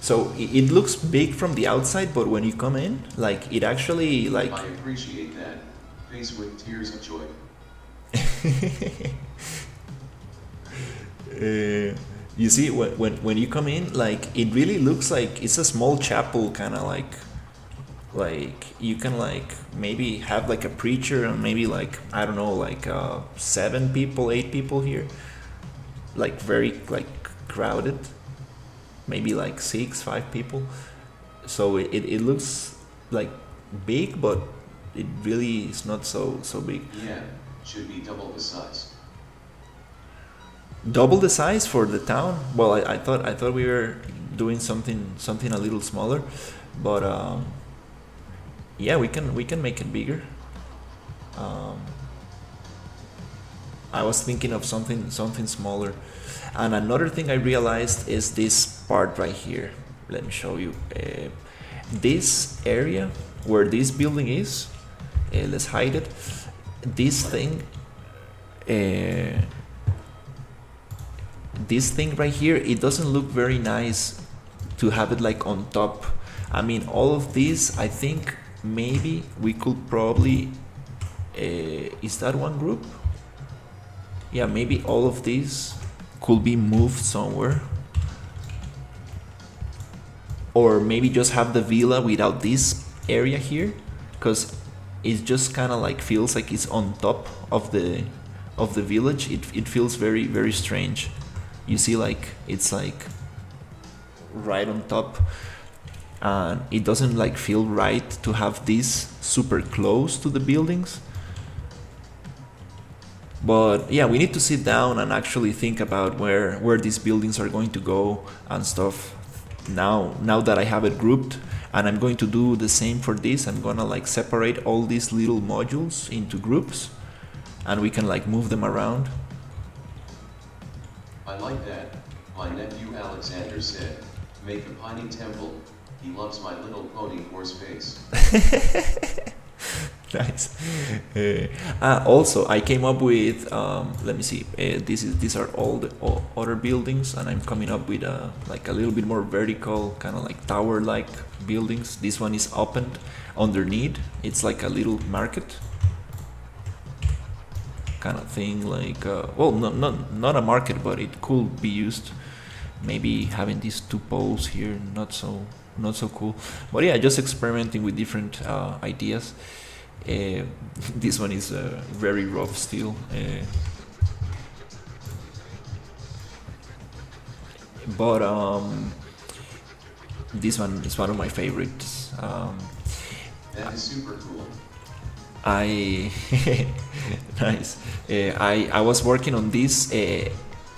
So it looks big from the outside, but when you come in, like it actually like. I appreciate that. Face with tears of joy. You see, when you come in, like it really looks like it's a small chapel, kind of like you can like maybe have like a preacher and maybe like I don't know, like 7 people, 8 people here, like very like crowded, maybe like 6, 5 people. So it looks like big, but it really is not so big. Yeah, should be double the size. Double the size for the town. Well, I thought we were doing something a little smaller, but yeah, we can make it bigger. I was thinking of something smaller, and another thing I realized is this part right here. Let me show you. This area where this building is. Let's hide it. This thing. This thing right here, it doesn't look very nice to have it like on top. I mean, all of these, I think maybe we could probably is that one group? Yeah, maybe all of these could be moved somewhere, or maybe just have the villa without this area here, because it just kind of like feels like it's on top of the village. It feels very, very strange. You see, like it's like right on top, and it doesn't like feel right to have this super close to the buildings. But yeah, we need to sit down and actually think about where these buildings are going to go and stuff. Now that I have it grouped, and I'm going to do the same for this. I'm gonna like separate all these little modules into groups, and we can like move them around. I like that. My nephew Alexander said, make a piney temple. He loves My Little Pony horse face. Nice. Also, I came up with, let me see, these are all the other buildings, and I'm coming up with like a little bit more vertical, kind of like tower-like buildings. This one is opened underneath. It's like a little market kind of thing, like well, not a market, but it could be used. Maybe having these 2 poles here, not so cool. But yeah, just experimenting with different ideas. This one is very rough still. But this one is one of my favorites. That is super cool. Nice. I was working on these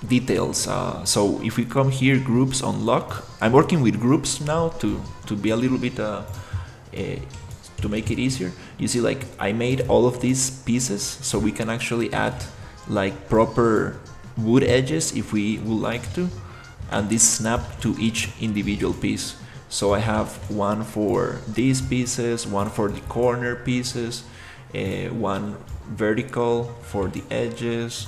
details. So if we come here, groups unlock. I'm working with groups now to be a little bit to make it easier. You see, like I made all of these pieces, so we can actually add like proper wood edges if we would like to, and this snap to each individual piece. So I have one for these pieces, one for the corner pieces, one vertical for the edges,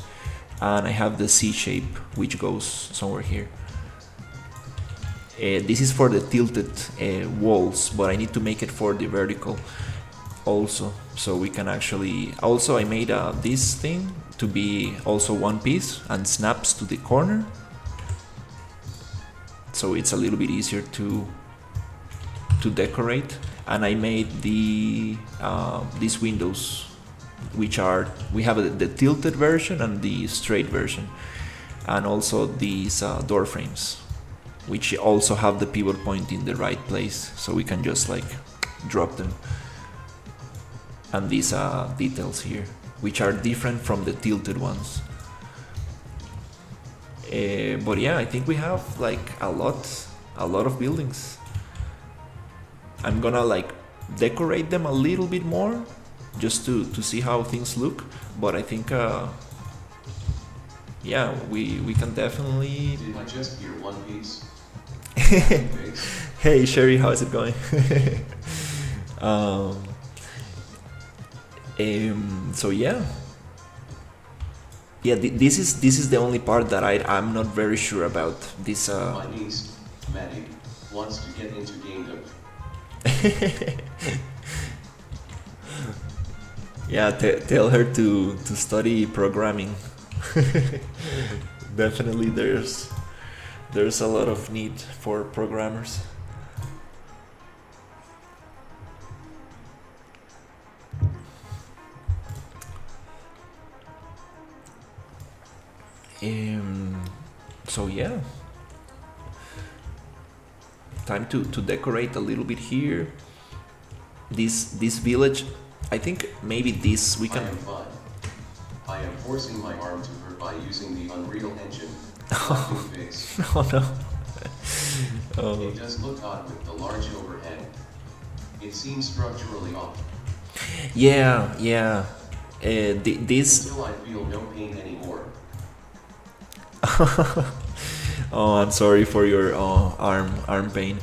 and I have the C shape which goes somewhere here. This is for the tilted walls, but I need to make it for the vertical also, so we can actually also I made this thing to be also one piece and snaps to the corner, so it's a little bit easier to decorate. And I made the these windows, which are, we have the tilted version and the straight version, and also these door frames, which also have the pivot point in the right place, so we can just like drop them. And these details here, which are different from the tilted ones. But yeah, I think we have like a lot of buildings. I'm gonna like decorate them a little bit more just to see how things look, but I think yeah, we can definitely. Did I just hear one piece? Base. Hey Sherry, how's it going? um, so yeah, this is the only part that I'm not very sure about this. My niece, Maddie, wants to get into gamedom. Yeah, tell her to study programming. Definitely, there's a lot of need for programmers. So yeah, time to decorate a little bit here. This village, I think maybe this we I can. am fine. I am forcing my arm to hurt by using the Unreal Engine. Laughing face. Oh no. Oh. It does look odd with the large overhead. It seems structurally off. Yeah. This. Until I feel no pain anymore. Oh, I'm sorry for your arm pain.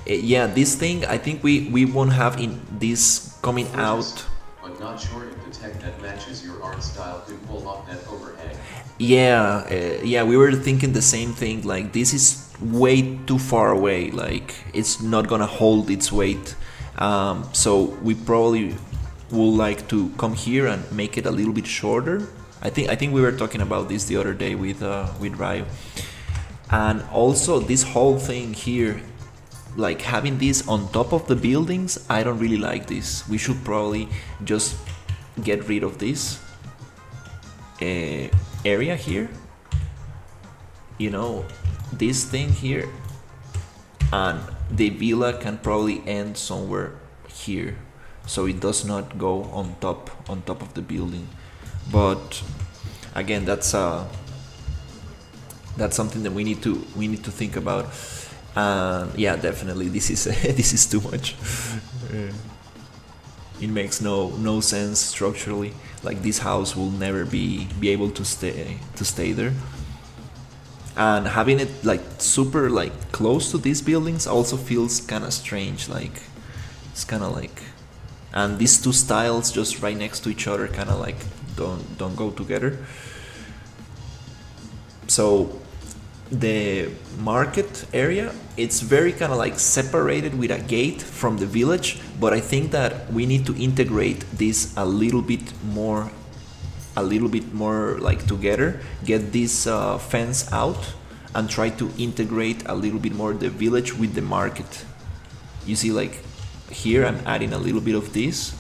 Yeah, this thing I think we won't have in this coming Gorgeous, out. but not sure if the tech that matches your art style could pull off that overhead. Yeah, we were thinking the same thing. Like this is way too far away. Like it's not gonna hold its weight. So we probably would like to come here and make it a little bit shorter. I think we were talking about this the other day with Ryo. And also this whole thing here, like having this on top of the buildings, I don't really like this. We should probably just get rid of this area here, you know, this thing here, and the villa can probably end somewhere here, so it does not go on top of the building. But again, that's something that we need to think about. Yeah, definitely this is this is too much. It makes no sense structurally. Like this house will never be able to stay there. And having it like super like close to these buildings also feels kind of strange. Like it's kind of like, and these two styles just right next to each other kind of like don't go together. So the market area, it's very kind of like separated with a gate from the village, but I think that we need to integrate this a little bit more like together, get this fence out and try to integrate a little bit more the village with the market. You see, like here I'm adding a little bit of this,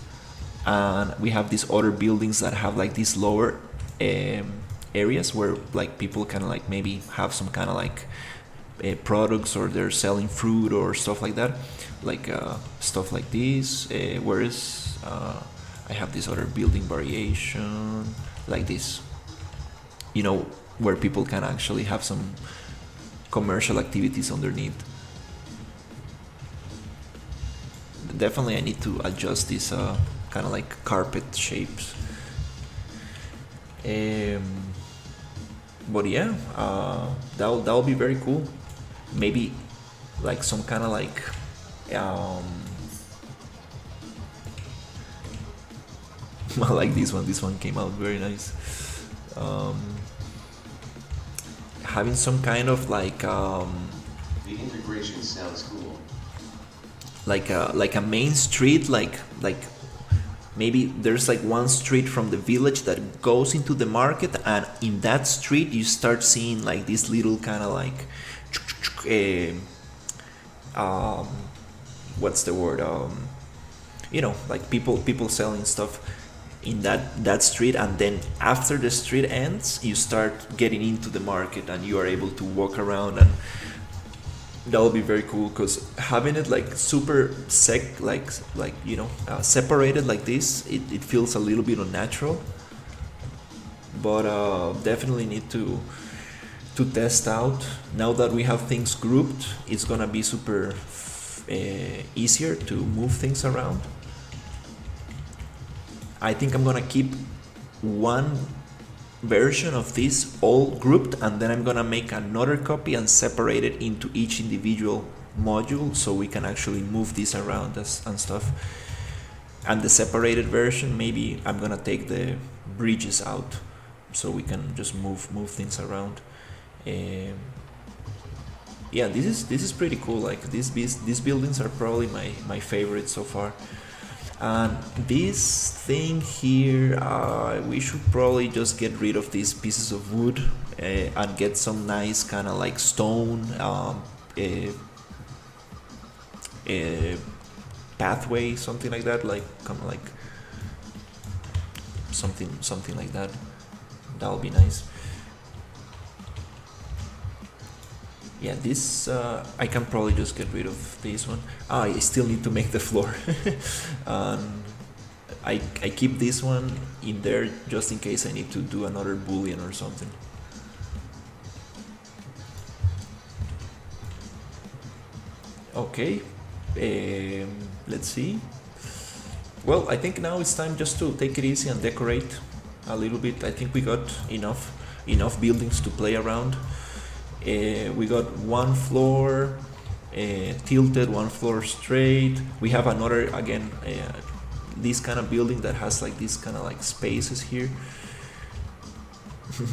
and we have these other buildings that have like these lower areas where like people can like maybe have some kind of like products, or they're selling fruit or stuff like that, like stuff like this. Whereas I have this other building variation like this, you know, where people can actually have some commercial activities underneath. Definitely I need to adjust these kind of like carpet shapes. But yeah, that'll be very cool. Maybe like some kind of like I like this one. This one came out very nice. Having some kind of like The integration sounds cool. like a main street, like maybe there's like one street from the village that goes into the market, and in that street you start seeing like this little kind of like what's the word, you know, like people selling stuff in that street, and then after the street ends you start getting into the market and you are able to walk around, and that will be very cool, because having it like super like you know, separated like this, it feels a little bit unnatural. But definitely need to test out. Now that we have things grouped, it's gonna be super easier to move things around. I think I'm gonna keep one version of this all grouped, and then I'm gonna make another copy and separate it into each individual module so we can actually move this around and stuff. And the separated version, maybe I'm gonna take the bridges out so we can just move things around. Yeah, this is pretty cool. Like these buildings are probably my favorite so far. And this thing here, we should probably just get rid of these pieces of wood and get some nice kind of like stone pathway, something like that, like kind of like something like that. That'll be nice. Yeah, this I can probably just get rid of this one. I still need to make the floor. I keep this one in there just in case I need to do another boolean or something. Okay, let's see. Well, I think now it's time just to take it easy and decorate a little bit. I think we got enough buildings to play around. We got one floor tilted, one floor straight. We have another, again, this kind of building that has like this kind of like spaces here.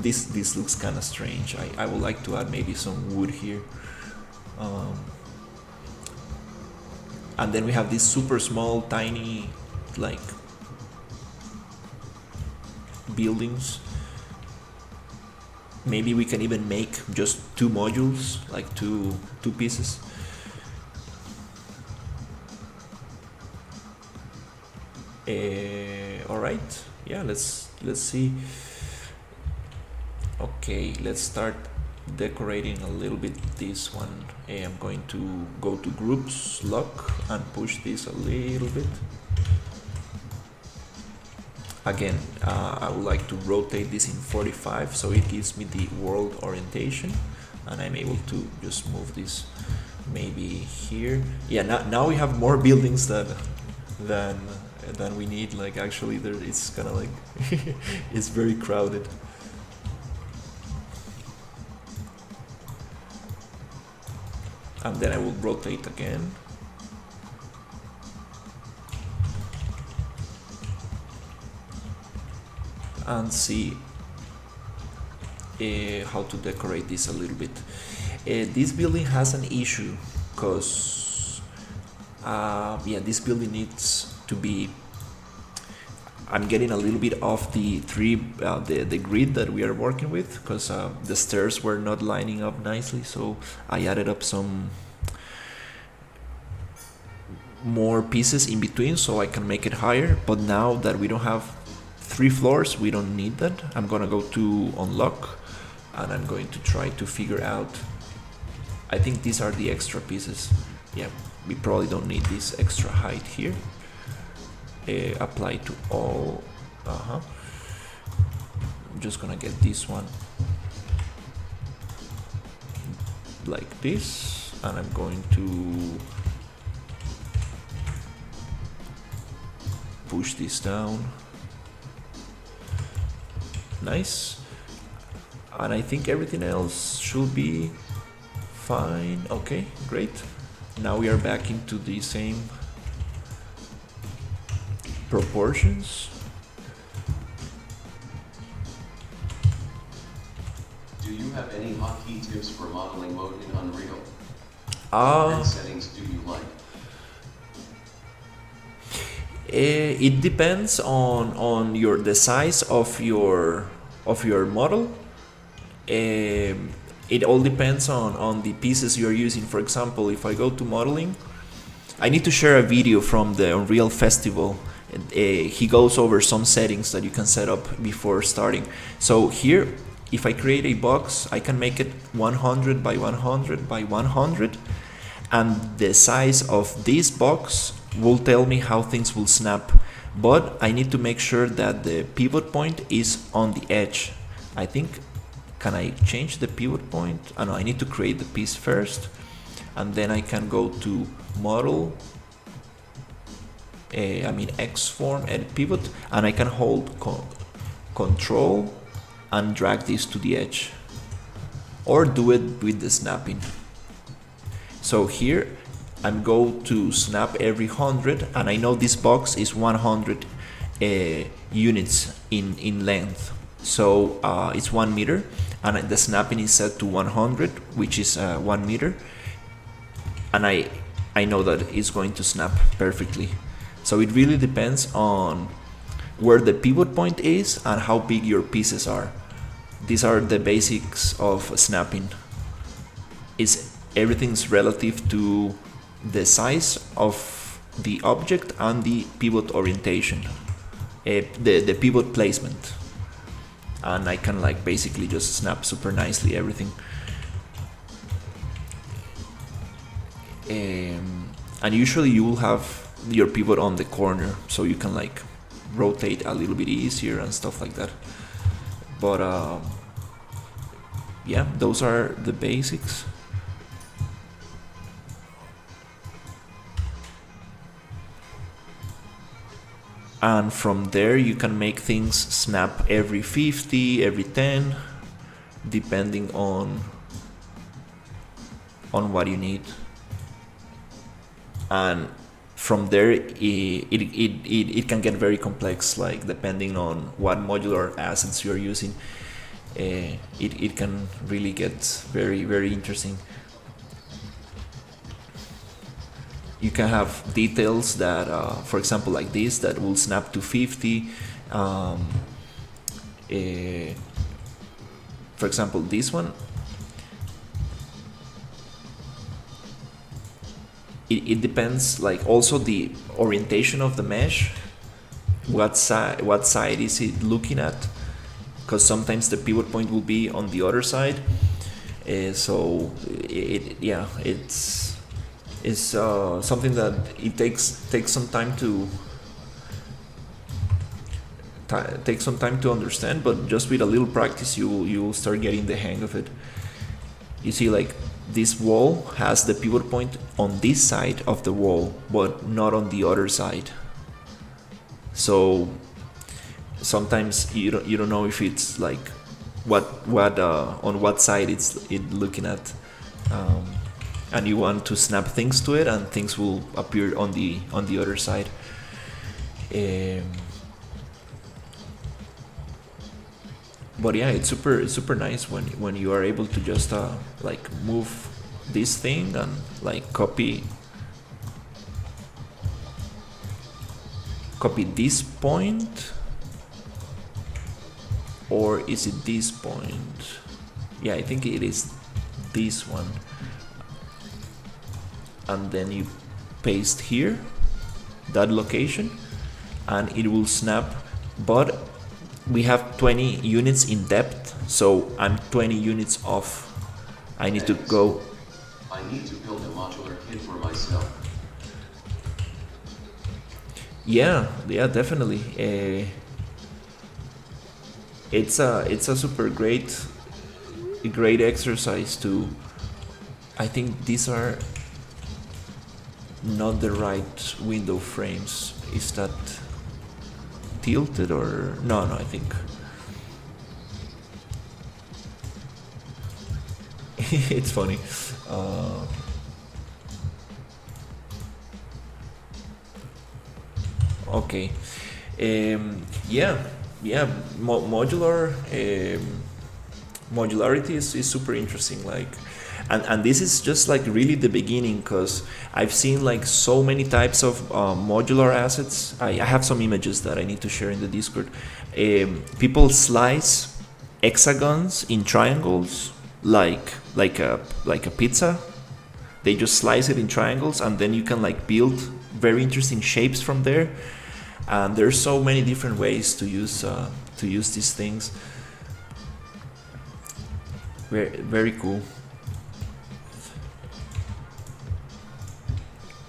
This looks kind of strange. I would like to add maybe some wood here. And then we have this super small, tiny, like, buildings. Maybe we can even make just two modules, like two pieces. All right, yeah, let's see. Okay, let's start decorating a little bit this one. I'm going to go to groups, lock, and push this a little bit. Again, I would like to rotate this in 45 so it gives me the world orientation, and I'm able to just move this maybe here. Yeah, now we have more buildings than we need. Like actually, it's kind of like it's very crowded. And then I will rotate again. And see how to decorate this a little bit. This building has an issue because yeah, this building needs to be, I'm getting a little bit off the the grid that we are working with, because the stairs were not lining up nicely, so I added up some more pieces in between so I can make it higher. But now that we don't have 3 floors, we don't need that. I'm gonna go to unlock and I'm going to try to figure out, I think these are the extra pieces. Yeah, we probably don't need this extra height here. Apply to all. I'm just gonna get this one like this, and I'm going to push this down. Nice. And I think everything else should be fine. Okay, great. Now we are back into the same proportions. Do you have any hotkey tips for modeling mode in Unreal? What settings do you like? It depends on the size of your model. It all depends on the pieces you're using. For example, if I go to modeling, I need to share a video from the Unreal Festival. He goes over some settings that you can set up before starting. So here, if I create a box, I can make it 100 by 100 by 100, and the size of this box will tell me how things will snap. But I need to make sure that the pivot point is on the edge. I think, can I change the pivot point? No, I need to create the piece first, and then I can go to model, X form, edit pivot, and I can hold control and drag this to the edge, or do it with the snapping. So here I'm going to snap every 100, and I know this box is 100 units in length, so it's 1 meter, and the snapping is set to 100, which is 1 meter, and I know that it's going to snap perfectly. So it really depends on where the pivot point is and how big your pieces are. These are the basics of snapping. Everything's relative to the size of the object and the pivot orientation, the pivot placement. And I can like basically just snap super nicely everything. And usually you will have your pivot on the corner, so you can like rotate a little bit easier and stuff like that. But yeah, those are the basics. And from there you can make things snap every 50, every 10, depending on what you need. And from there it can get very complex, like depending on what modular assets you're using. It can really get very, very interesting. You can have details that, for example, like this, that will snap to 50. For example, this one, it depends, like also the orientation of the mesh, what side is it looking at, because sometimes the pivot point will be on the other side. So it's something that it takes some time to understand, but just with a little practice you'll start getting the hang of it. You see, like this wall has the pivot point on this side of the wall, but not on the other side. So sometimes you don't know if it's like what on what side it's looking at. And you want to snap things to it, and things will appear on the other side. But yeah, it's super nice when you are able to just like move this thing and like copy this point, or is it this point? Yeah, I think it is this one. And then you paste here that location and it will snap, but we have 20 units in depth, so I'm 20 units off. I need to go. I need to build a modular kit for myself. Yeah, definitely. It's a super great exercise to. I think these are not the right window frames. Is that tilted or no? I think it's funny. Okay. Modular modularity is super interesting. Like, and this is just like really the beginning, because I've seen like so many types of modular assets. I have some images that I need to share in the Discord. People slice hexagons in triangles like a pizza. They just slice it in triangles, and then you can like build very interesting shapes from there. And there's so many different ways to use these things. Very cool.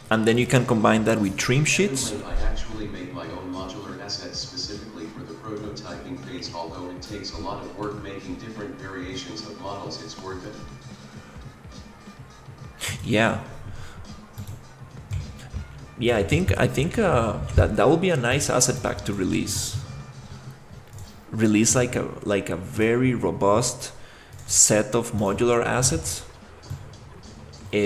And then you can combine that with trim sheets. I actually made my own modular assets specifically for the prototyping phase. Although it takes a lot of work making different variations of models, it's worth it. Yeah, I think that will be a nice asset pack to release. release like a very robust set of modular assets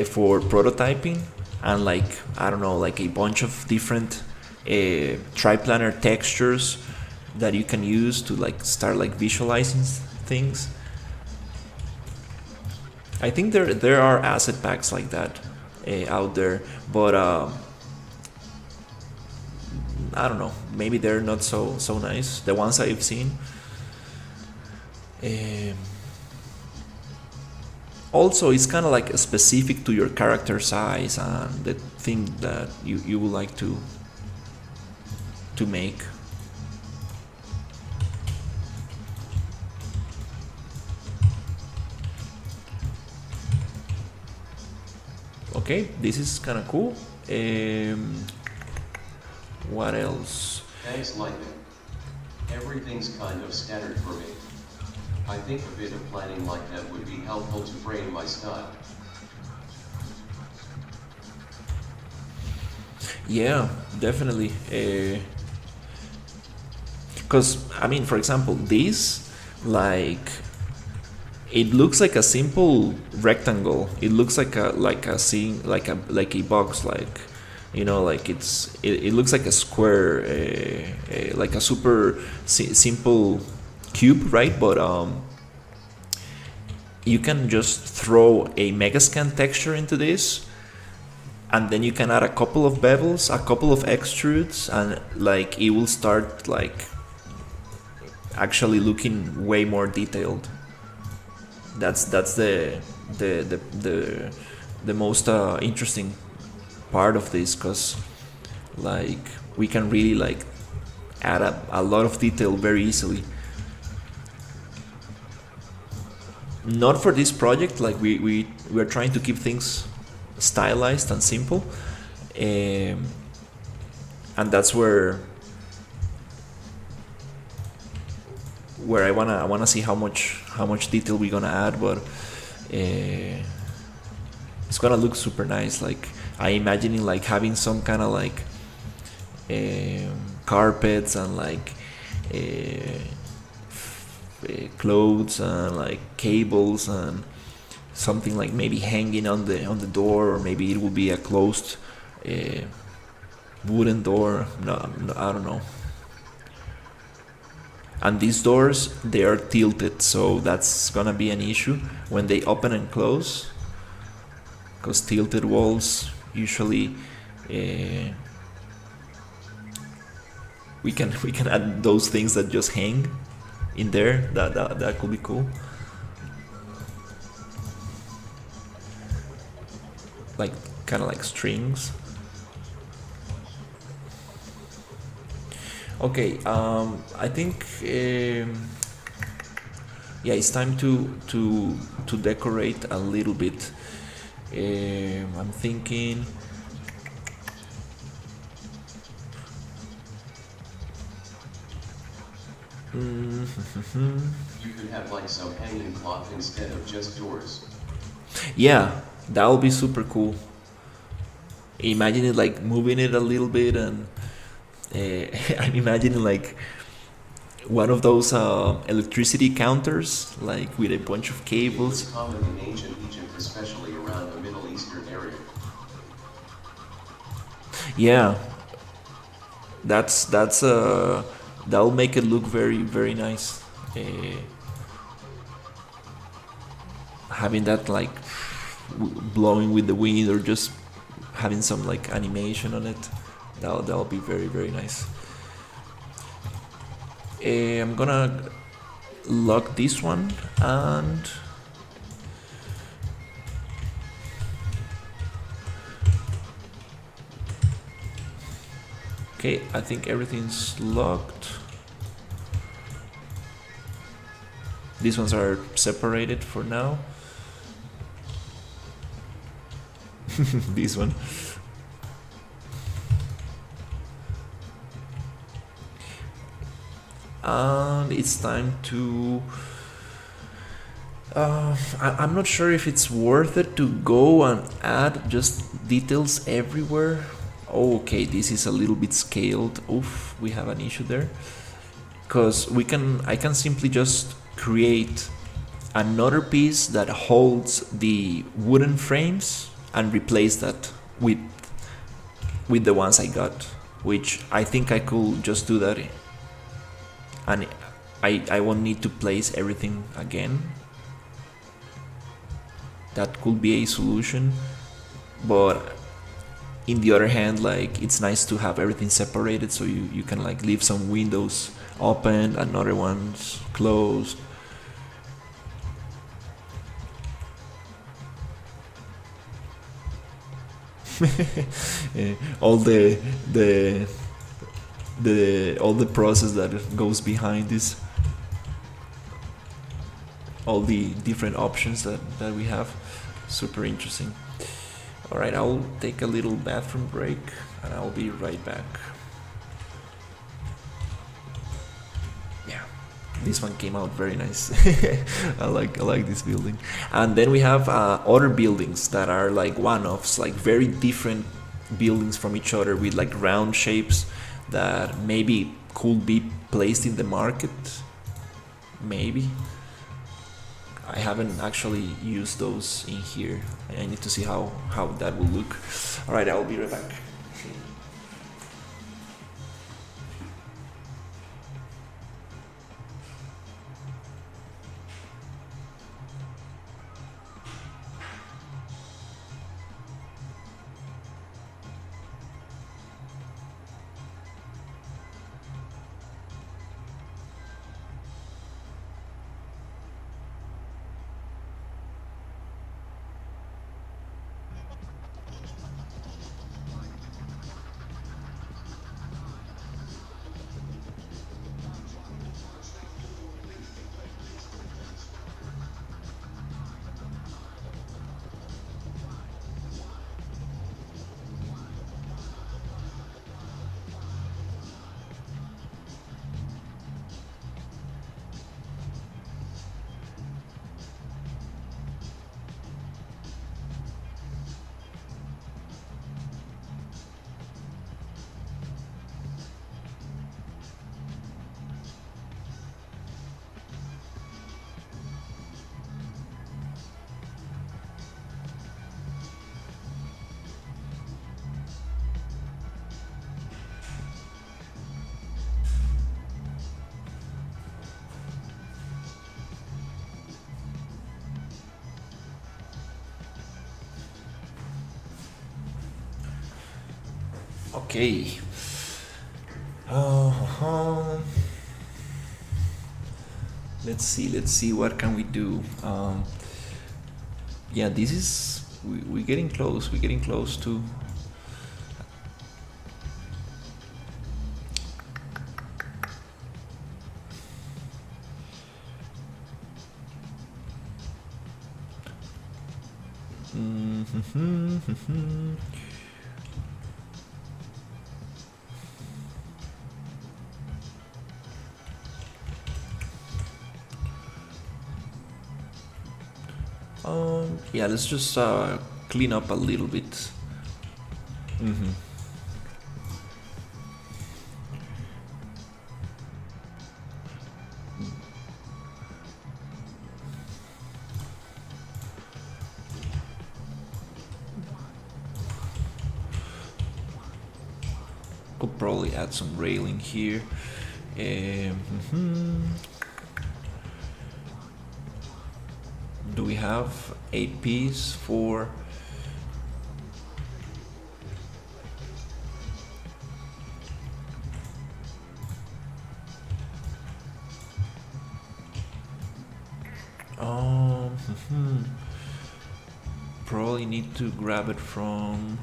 for prototyping, and like I don't know, like a bunch of different triplanar textures that you can use to like start like visualizing things. I think there are asset packs like that out there, but I don't know, maybe they're not so nice, the ones I've seen. Also, it's kind of like specific to your character size and the thing that you would like to make. Okay, this is kind of cool. What else? Thanks, Lightning. Everything's kind of scattered for me. I think a bit of planning like that would be helpful to frame my style. Yeah, definitely. Because I mean, for example, this, like, it looks like a simple rectangle. It looks like a scene, like a box, like, you know, like it looks like a square, like a super simple cube, right? But you can just throw a Megascan texture into this, and then you can add a couple of bevels, a couple of extrudes, and like it will start like actually looking way more detailed. That's the most interesting part of this, because like we can really like add a lot of detail very easily. Not for this project, like we're trying to keep things stylized and simple, and that's where I wanna see how much detail we're gonna add, but it's gonna look super nice. Like I imagining like having some kind of like carpets and like clothes and like cables and something like maybe hanging on the door, or maybe it will be a closed wooden door. No, I don't know. And these doors, they are tilted, so that's gonna be an issue when they open and close, because tilted walls usually we can add those things that just hang in there. That could be cool. Like kind of like strings. Okay, I think yeah, it's time to decorate a little bit. I'm thinking You could have like some hanging cloth instead of just doors. yeah, that would be super cool. Imagine it like moving it a little bit, and I'm imagining like one of those electricity counters, like with a bunch of It cables. was common in ancient Egypt, especially around the Middle Eastern area. Yeah, that'll make it look very very nice. Having that like blowing with the wind, or just having some like animation on it, that'll be very very nice. I'm gonna lock this one, and okay, I think everything's locked. These ones are separated for now. This one. And it's time to I'm not sure if it's worth it to go and add just details everywhere. Oh, okay, this is a little bit scaled. Oof, we have an issue there. because I can simply just create another piece that holds the wooden frames and replace that with the ones I got, which I think I could just do that, and I won't need to place everything again. That could be a solution, but in the other hand, like, it's nice to have everything separated, so you can like leave some windows open and other ones closed. All the all the process that goes behind this, all the different options that we have, super interesting. All right, I'll take a little bathroom break and I'll be right back. Yeah, this one came out very nice. I like this building. And then we have other buildings that are like one-offs, like very different buildings from each other with like round shapes that maybe could be placed in the market. Maybe. I haven't actually used those in here. I need to see how that will look. Alright, I'll be right back. Okay. Let's see what can we do. Yeah, this is we're getting close. We're getting close to. Yeah, let's just clean up a little bit. Could probably add some railing here. Do we have a piece for probably need to grab it from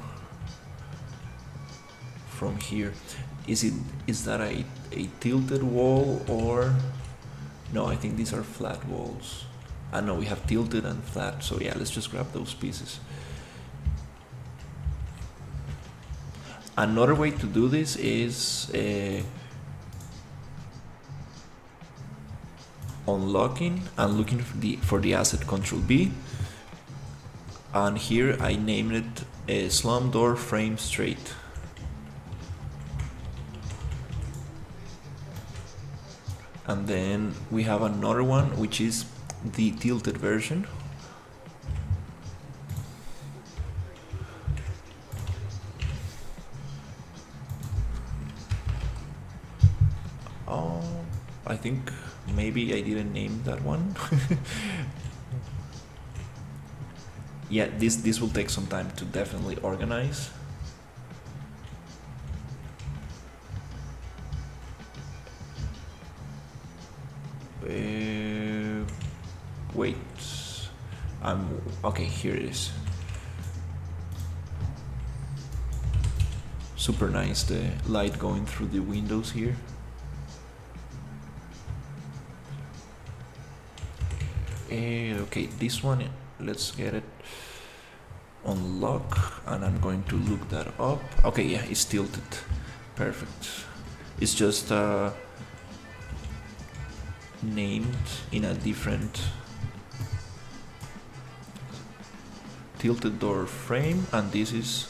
here. Is that a tilted wall, or no? I think these are flat walls. I know we have tilted and flat, so yeah, let's just grab those pieces. Another way to do this is unlocking and looking for the asset Control B, and here I named it a slum door frame straight. And then we have another one, which is the tilted version. Oh, I think maybe I didn't name that one. Yeah, this will take some time to definitely organize. Wait, okay, here it is. Super nice, the light going through the windows here. Okay, this one, let's get it on lock, and I'm going to look that up. Okay, yeah, it's tilted. Perfect. It's just named in a different tilted door frame, and this is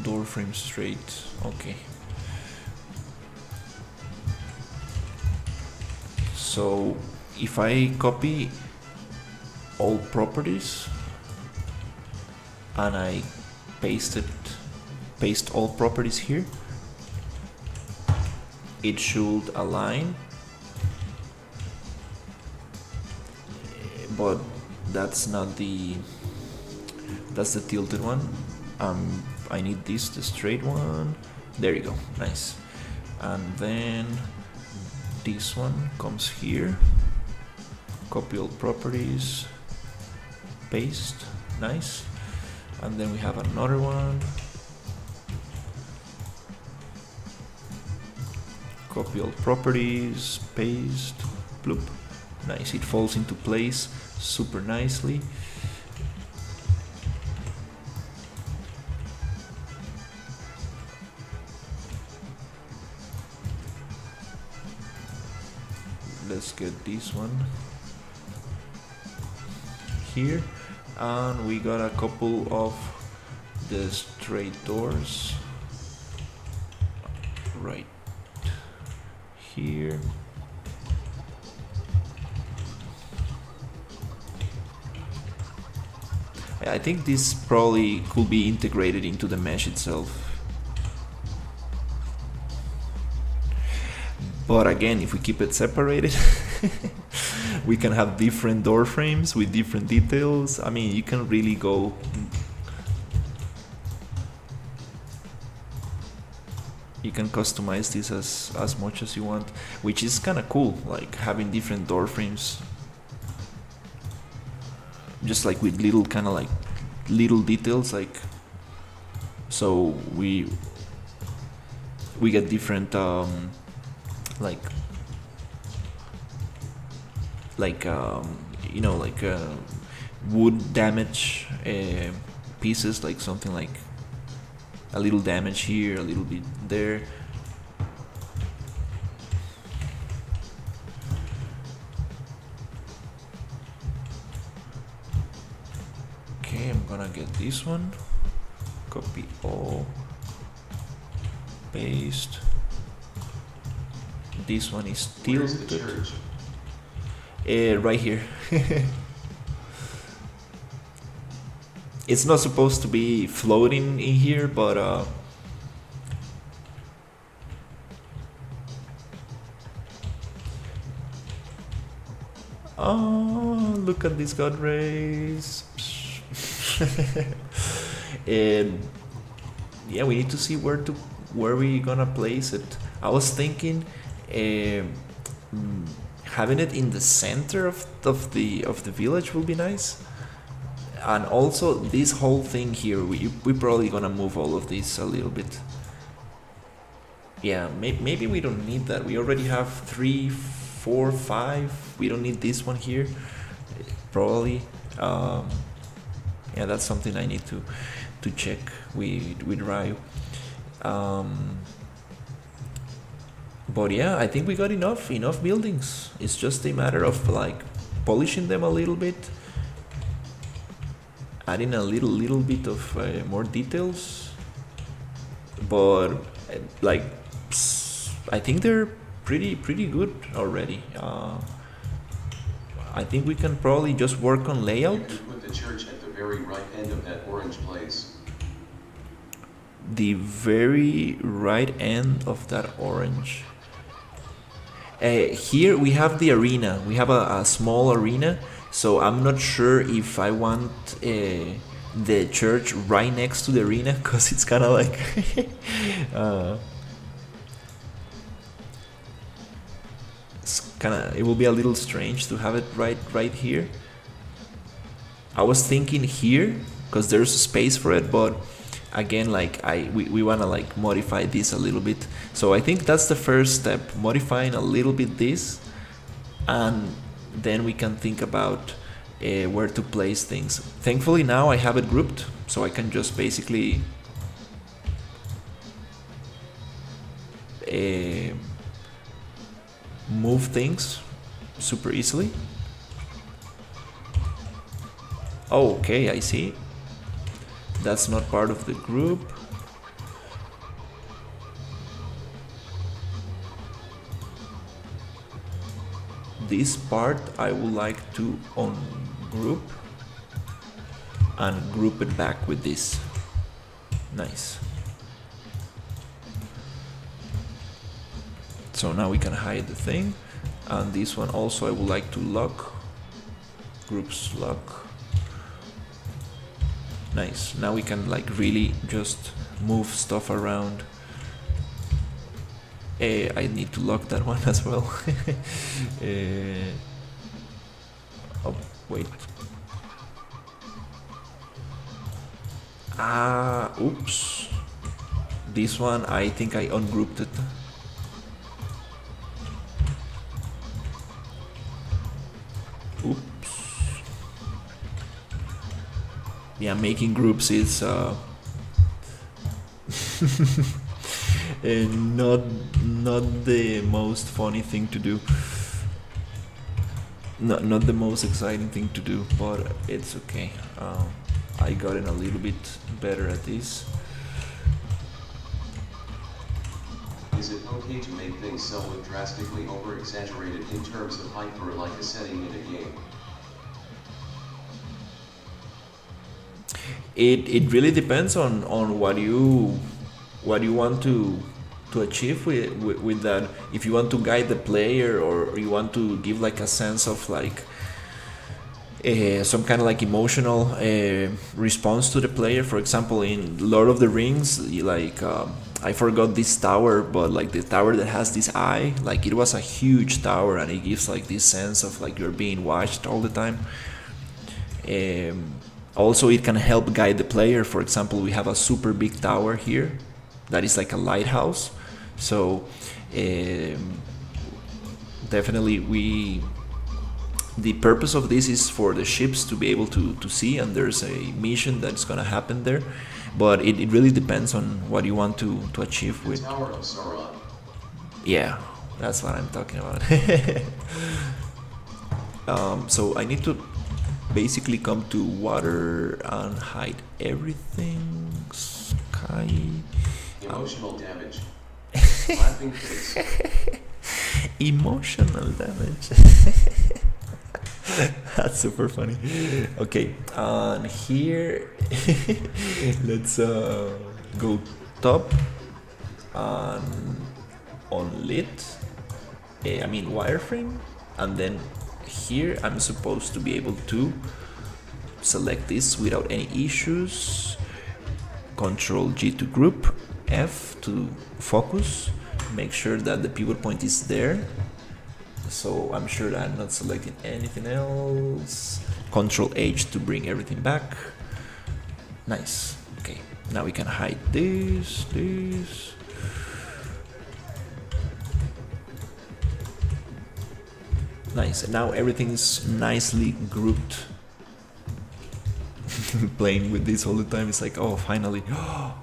door frame straight. Okay. So if I copy all properties and I paste all properties here, it should align, but that's the tilted one. I need the straight one. There you go, nice. And then this one comes here, copy all properties, paste, nice. And then we have another one, copy all properties, paste, bloop, nice. It falls into place super nicely. Let's get this one here, and we got a couple of the straight doors right here. I think this probably could be integrated into the mesh itself. But again, if we keep it separated, we can have different door frames with different details. I mean, you can really go. You can customize this as much as you want, which is kind of cool, like having different door frames. Just like with little kind of like little details, like so we get different you know, like wood damage pieces, like something like a little damage here, a little bit there. Okay, I'm gonna get this one, copy all, paste. This one is tilted. Right here. It's not supposed to be floating in here, but oh, look at these god rays. And yeah, we need to see where we gonna place it. I was thinking having it in the center of the village will be nice. And also this whole thing here, we probably gonna move all of this a little bit. Yeah, maybe we don't need that. We already have 3, 4, 5. We don't need this one here, probably. Yeah, that's something I need to check with Ryu. But yeah, I think we got enough buildings. It's just a matter of like polishing them a little bit, adding a little bit of more details, but like I think they're pretty good already. I think we can probably just work on You layout. can put the church at the very right end of that orange place. The very right end of that orange. Here we have the arena. We have a small arena, so I'm not sure if I want the church right next to the arena, because it's kind of like it will be a little strange to have it right here. I was thinking here because there's space for it, but again, like we want to like modify this a little bit. So I think that's the first step, modifying a little bit this, and then we can think about where to place things. Thankfully now I have it grouped, so I can just basically move things super easily. Oh, okay, I see. That's not part of the group. This part I would like to ungroup and group it back with this. Nice. So now we can hide the thing. And this one also I would like to lock. Groups lock. Nice. Now we can like really just move stuff around. I need to lock that one as well. Oh, wait. Oops. This one, I think I ungrouped it. Oops. Yeah, making groups is not the most funny thing to do. Not the most exciting thing to do, but it's okay. I got in a little bit better at this. Is it okay to make things so drastically over-exaggerated in terms of height for like a setting in a game? It really depends on what you want to achieve with that. If you want to guide the player, or you want to give like a sense of like some kind of like emotional response to the player. For example, in Lord of the Rings, like I forgot this tower, but like the tower that has this eye, like it was a huge tower, and it gives like this sense of like you're being watched all the time. Also, it can help guide the player. For example, we have a super big tower here that is like a lighthouse. So definitely the purpose of this is for the ships to be able to see, and there's a mission that's gonna happen there. But it really depends on what you want to achieve with. Tower of Sauron. Yeah, that's what I'm talking about. So I need to basically come to water and hide everything. Sky. Emotional damage. Laughing face. Emotional damage. That's super funny. Okay, and here let's go top and on lit. I mean wireframe, and then here I'm supposed to be able to select this without any issues. Control G to group, F to focus, make sure that the pivot point is there. So I'm sure that I'm not selecting anything else. Control H to bring everything back. Nice. Okay, now we can hide this. Nice, and now everything's nicely grouped. Playing with this all the time, it's like, oh, finally.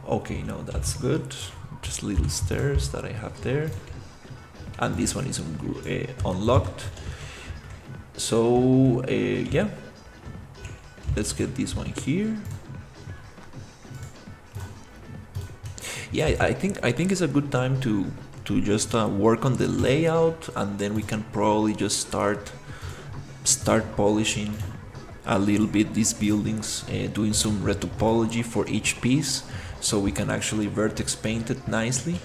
Okay, no, that's good. Just little stairs that I have there. And this one is unlocked. So yeah, let's get this one here. Yeah, I think it's a good time to to just work on the layout, and then we can probably just start polishing a little bit these buildings, doing some retopology for each piece, so we can actually vertex paint it nicely,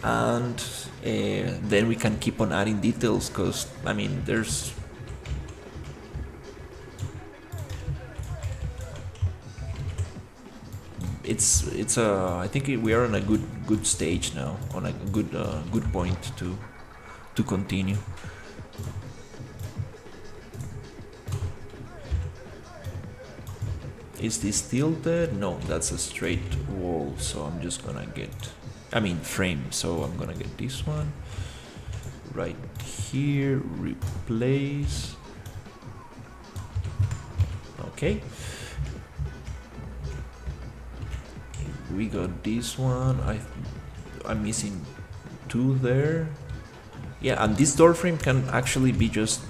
and then we can keep on adding details, because I mean there's it's I think we are on a good stage now, on a good point to continue. Is this tilted? No, that's a straight wall, so I'm just gonna get, I mean frame, so I'm gonna get this one right here, replace. Okay, we got this one. I'm missing two there. Yeah, and this door frame can actually be just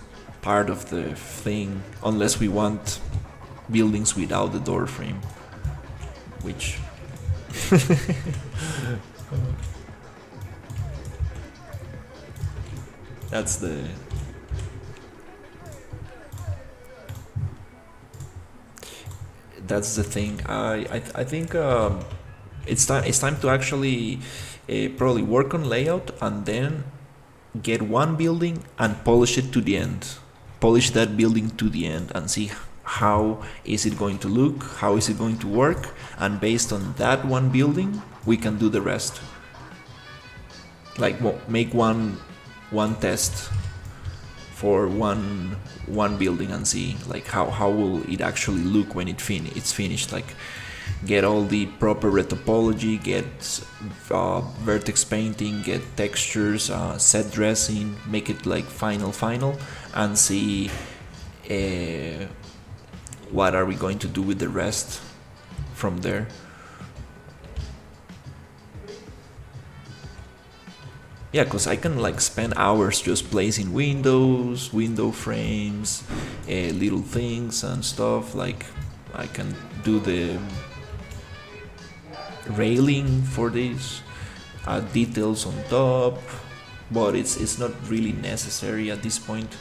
part of the thing, unless we want buildings without the door frame, which that's the thing. I think it's time to actually probably work on layout, and then get one building and polish it to the end. Polish that building to the end and see how is it going to look, how is it going to work, and based on that one building we can do the rest. Like make one test for one building and see like how will it actually look when it's finished. Like get all the proper retopology, get vertex painting, get textures, set dressing, make it like final, and see what are we going to do with the rest from there. Yeah, because I can like spend hours just placing windows, window frames, little things and stuff. Like I can do the railing for this, details on top, but it's not really necessary at this point.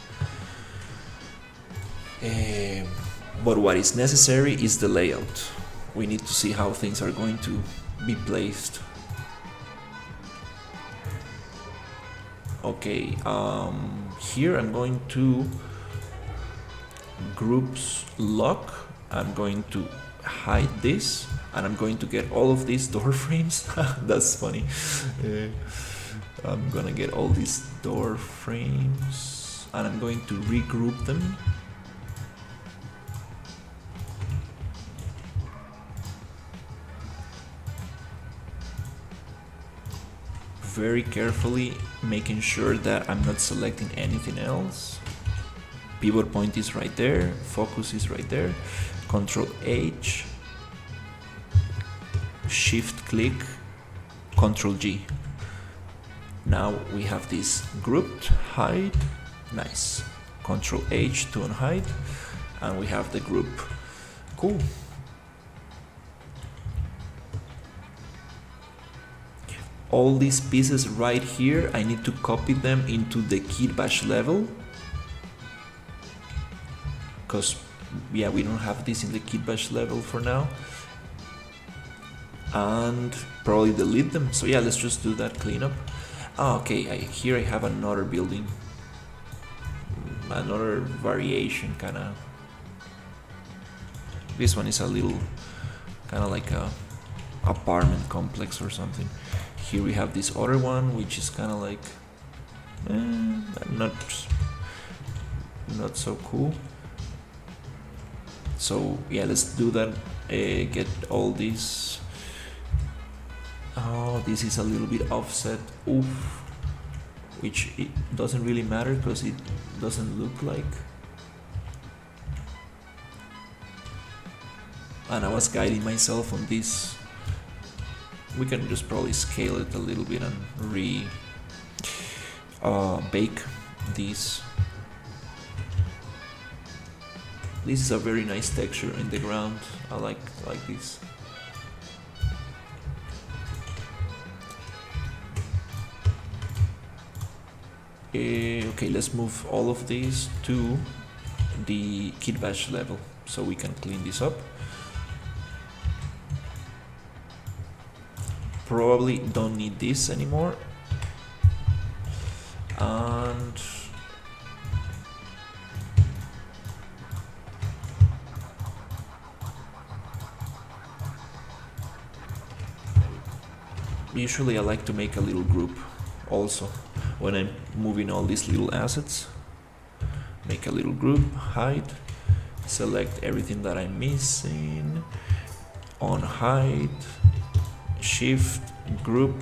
But what is necessary is the layout. We need to see how things are going to be placed. Okay, here I'm going to groups lock. I'm going to hide this, and I'm going to get all of these door frames. That's funny. I'm gonna get all these door frames, and I'm going to regroup them. Very carefully, making sure that I'm not selecting anything else. Pivot point is right there, focus is right there. Control H, Shift click, Control G. Now we have this grouped, hide, nice. Control H to unhide, and we have the group. Cool. All these pieces right here, I need to copy them into the kit bash level, because yeah, we don't have this in the kit bash level for now, and probably delete them. So yeah, let's just do that cleanup. Okay, here I have another building, another variation kind of. This one is a little kind of like a apartment complex or something. Here we have this other one, which is kind of like not so cool. So yeah, let's do that. Get all these. Oh, this is a little bit offset. Oof. Which it doesn't really matter because it doesn't look like. And I was guiding myself on this. We can just probably scale it a little bit and bake these. This is a very nice texture in the ground. I like this. Okay, let's move all of these to the kit bash level so we can clean this up. Probably don't need this anymore. And usually I like to make a little group also when I'm moving all these little assets. Make a little group, hide, select everything that I'm missing, on hide, shift, group,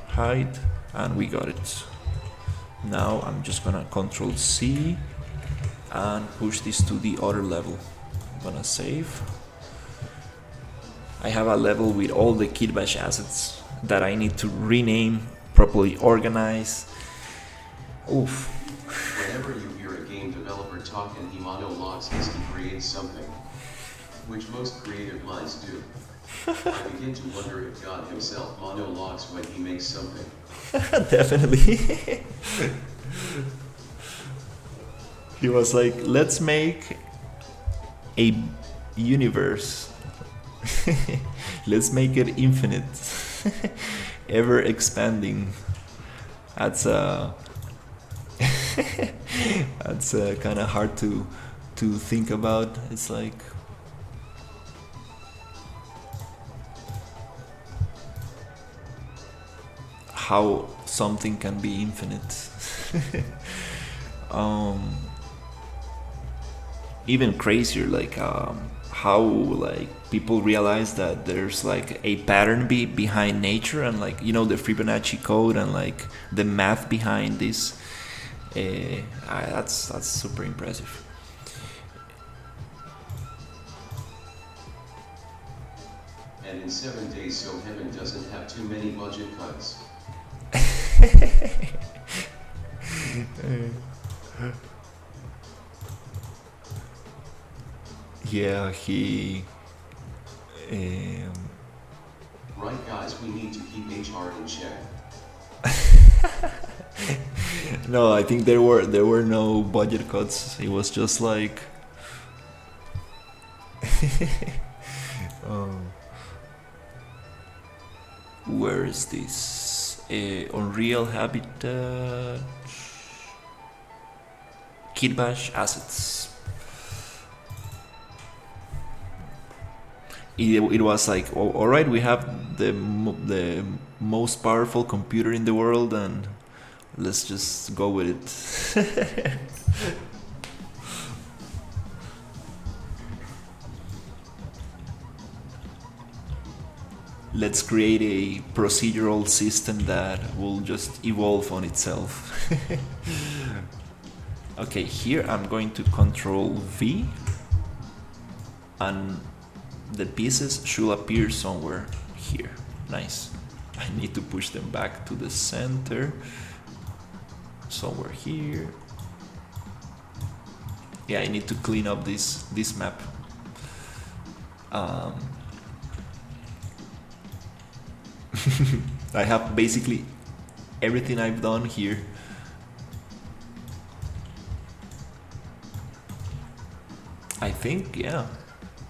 hide, and we got it. Now I'm just gonna Control C and push this to the other level. I'm gonna save. I have a level with all the kit bash assets that I need to rename, properly organize. Oof. Whenever you hear a game developer talk and he monologues as he creates something, which most creative minds do, I begin to wonder if God himself monologues when he makes something. Definitely. He was like, let's make a universe. Let's make it infinite. Ever expanding. That's that's kind of hard to think about. It's like how something can be infinite. Even crazier, like how like people realize that there's like a pattern behind nature, and like, you know, the Fibonacci code and like the math behind this. That's super impressive. And in 7 days, so heaven doesn't have too many budget cuts. Yeah, he. Right, guys, we need to keep HR in check. No, I think there were no budget cuts. It was just like. Where is this? Unreal Habitat. Kit bash assets. It was like, oh, all right, we have the most powerful computer in the world, and let's just go with it. Let's create a procedural system that will just evolve on itself. Okay, here I'm going to Control V, and the pieces should appear somewhere here. Nice. I need to push them back to the center. Somewhere here. Yeah, I need to clean up this map. I have basically everything I've done here. I think, yeah,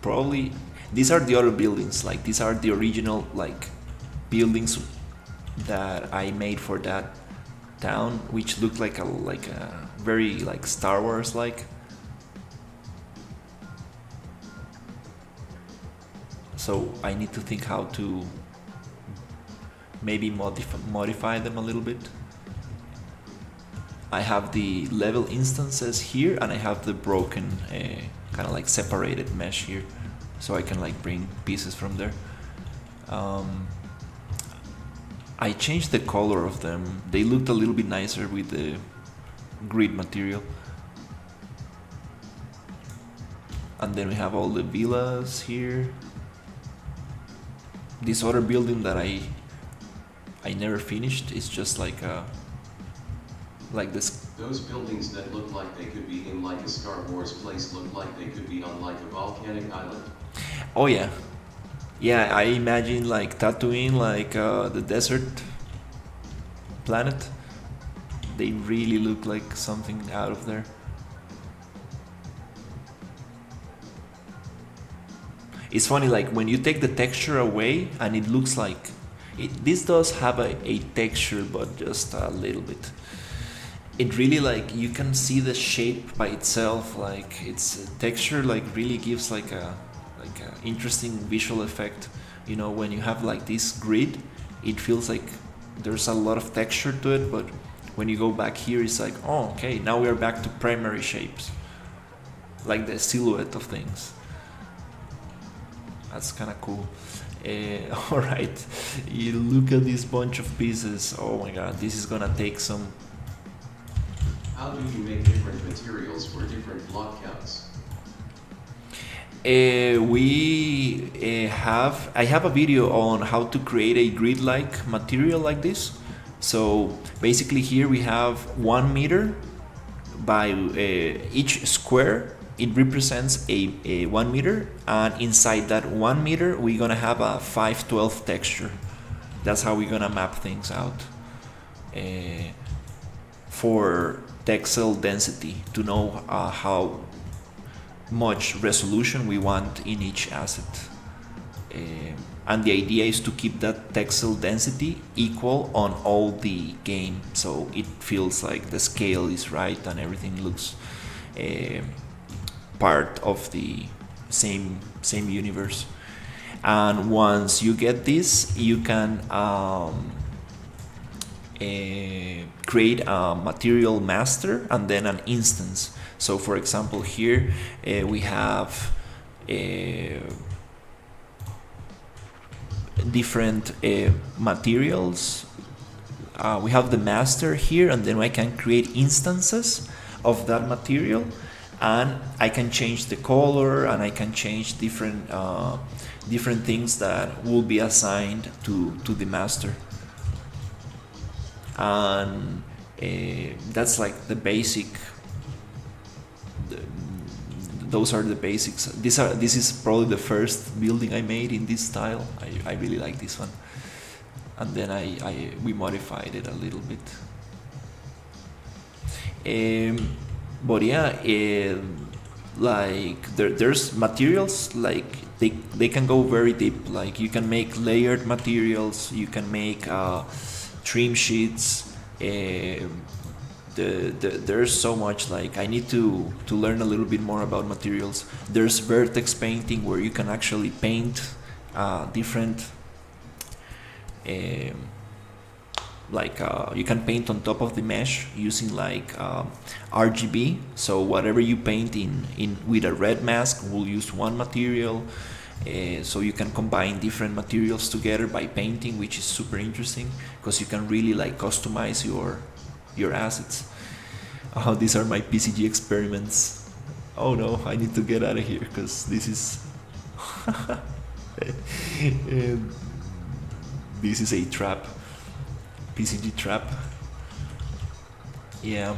probably these are the other buildings. Like, these are the original like buildings that I made for that town, which looked like a very like Star Wars like. So I need to think how to maybe modify them a little bit. I have the level instances here, and I have the broken kind of like separated mesh here, so I can like bring pieces from there. I changed the color of them. They looked a little bit nicer with the grid material. And then we have all the villas here. This other building that I never finished is just like this. Those buildings that look like they could be in like a Star Wars place look like they could be on like a volcanic island. Oh yeah. Yeah, I imagine like Tatooine, like the desert planet. They really look like something out of there. It's funny, like when you take the texture away and it looks like this does have a texture, but just a little bit. It really, like, you can see the shape by itself, like its texture like really gives like a interesting visual effect. You know, when you have like this grid, it feels like there's a lot of texture to it, but when you go back here, it's like, oh, okay, now we are back to primary shapes, like the silhouette of things. That's kind of cool. All right, you look at this bunch of pieces. Oh my god, this is gonna take some. How do you make different materials for different block counts? I have a video on how to create a grid-like material like this. So basically here we have 1 meter by each square. It represents a 1 meter, and inside that 1 meter we're gonna have a 512 texture. That's how we're gonna map things out for texel density, to know how much resolution we want in each asset. And the idea is to keep that texel density equal on all the game, so it feels like the scale is right and everything looks part of the same universe. And once you get this, you can create a material master and then an instance. So for example here we have different materials. We have the master here, and then I can create instances of that material, and I can change the color, and I can change different things that will be assigned to the master. And that's like the basic. Those are the basics. This is probably the first building I made in this style. I really like this one, and then we modified it a little bit. But yeah, like there's materials, like they can go very deep. Like you can make layered materials, you can make trim sheets. There's so much. Like I need to learn a little bit more about materials. There's vertex painting, where you can actually paint different you can paint on top of the mesh using like RGB. So whatever you paint in with a red mask will use one material. So you can combine different materials together by painting, which is super interesting because you can really like customize your assets. These are my PCG experiments. Oh no, I need to get out of here because this is this is a trap, PCG trap. Yeah.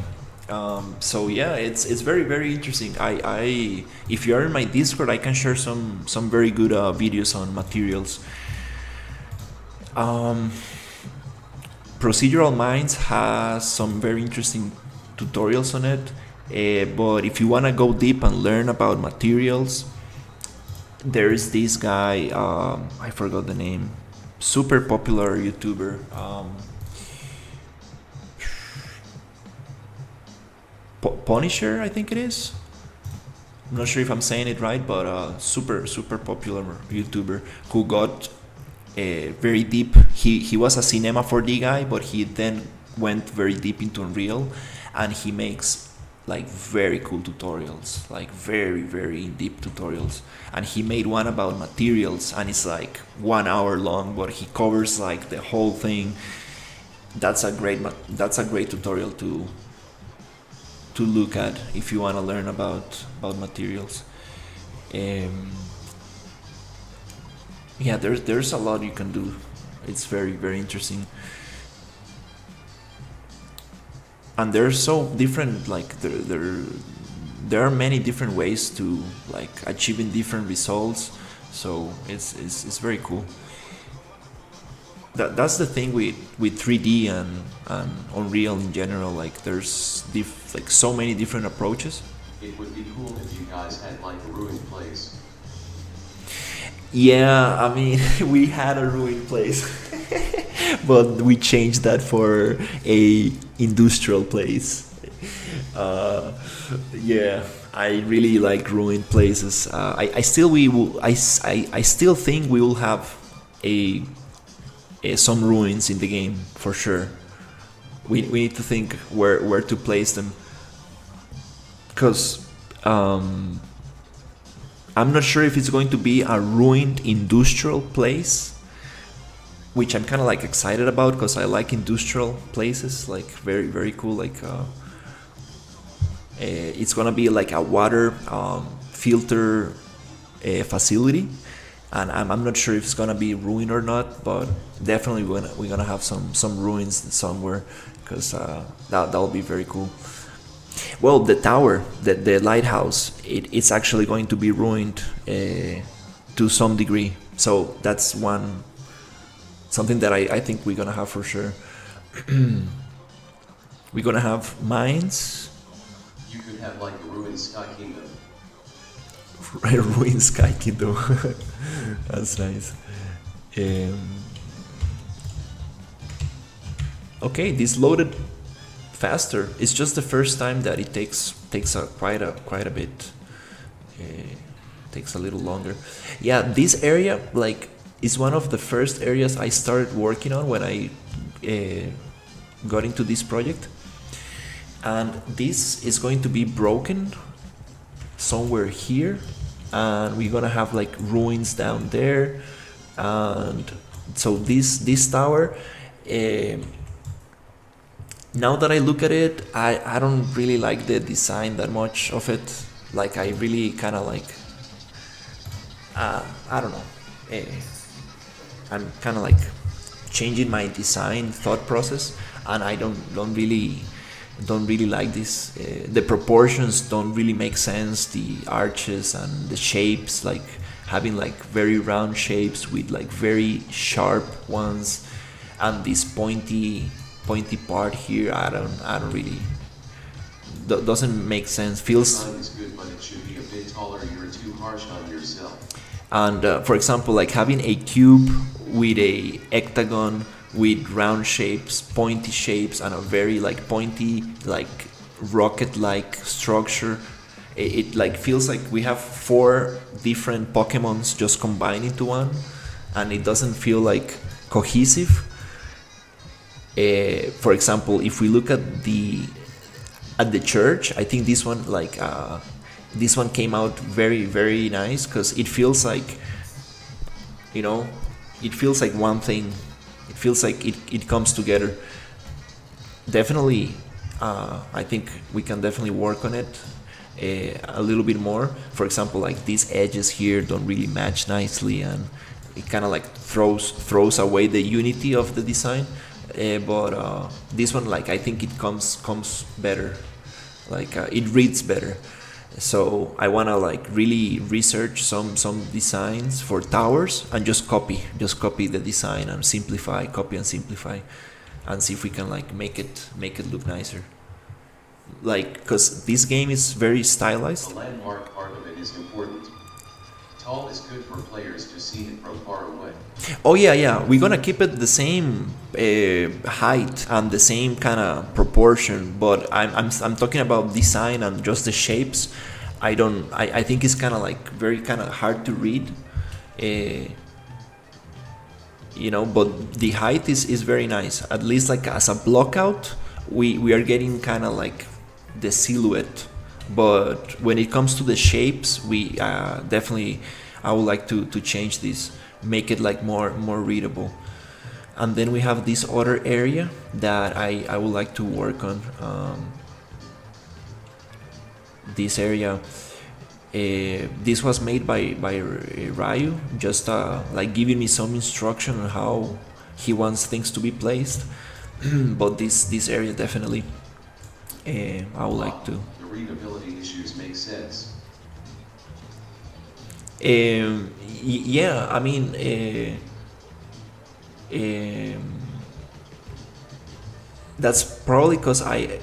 So yeah, it's very interesting. I if you are in my Discord, I can share some very good videos on materials. Procedural Minds has some very interesting tutorials on it, but if you want to go deep and learn about materials, there is this guy, I forgot the name, super popular YouTuber, Punisher, I think it is. I'm not sure if I'm saying it right, but super popular YouTuber who got very deep. He was a Cinema 4D guy, but he then went very deep into Unreal, and he makes like very cool tutorials, like very in-depth tutorials. And he made one about materials, and it's like 1 hour long, but he covers like the whole thing. That's a great tutorial to look at if you want to learn about materials. Yeah, there's a lot you can do. It's very interesting, and they're so different. Like there are many different ways to like achieving different results. So it's very cool. that's the thing with 3D and Unreal in general. Like there's like so many different approaches. It would be cool if you guys had like a ruined place. Yeah, I mean, we had a ruined place, but we changed that for a industrial place. Uh, yeah, I really like ruined places. I still we will I still think we will have a, some ruins in the game for sure. We need to think where to place them because I'm not sure if it's going to be a ruined industrial place, which I'm kind of like excited about because I like industrial places, like very cool. Like it's gonna be like a water filter facility, and I'm not sure if it's gonna be ruined or not, but definitely we're gonna have some ruins somewhere because that'll be very cool. Well, the tower, the lighthouse, it's actually going to be ruined to some degree. So that's something that I think we're gonna have for sure. We're gonna have mines. You could have like a ruined Sky Kingdom. Ruined Sky Kingdom. That's nice. Okay, this loaded faster. It's just the first time that it takes quite a bit. Takes a little longer. Yeah, this area like is one of the first areas I started working on when I got into this project, and this is going to be broken somewhere here, and we're gonna have like ruins down there, and so this tower. Now that I look at it, I don't really like the design that much of it. Like I really kind of like, I don't know. I'm kind of like changing my design thought process, and I don't really like this. The proportions don't really make sense. The arches and the shapes, like having like very round shapes with like very sharp ones, and this pointy part here. I don't really doesn't make sense. Feels. Design is good, but it should be a bit taller. You're too harsh on yourself. And for example, like having a cube with a octagon with round shapes, pointy shapes, and a very like pointy, like rocket-like structure. It like feels like we have 4 different Pokemons just combined into one, and it doesn't feel like cohesive. For example, if we look at the church, I think this one came out very nice because it feels like, it feels like one thing. It feels like it comes together. Definitely, I think we can definitely work on it a little bit more. For example, like these edges here don't really match nicely, and it kind of like throws away the unity of the design. But this one, like I think it comes better, like it reads better. So I wanna like really research some designs for towers and just copy the design and copy and simplify, and see if we can like make it look nicer. Like, cause this game is very stylized. The landmark part of it is important. Tall is good for players to see it from far away. Oh yeah, we're gonna keep it the same height and the same kind of proportion, but I'm talking about design and just the shapes. I think it's kind of like very kind of hard to read, but the height is very nice. At least like as a blockout, we are getting kind of like the silhouette, but when it comes to the shapes, we definitely, I would like to change this, make it like more readable. And then we have this other area that I would like to work on. This area, this was made by Ryu, just like giving me some instruction on how he wants things to be placed. But this area definitely, I would like to. The readability issues make sense. Yeah, I mean, That's probably because I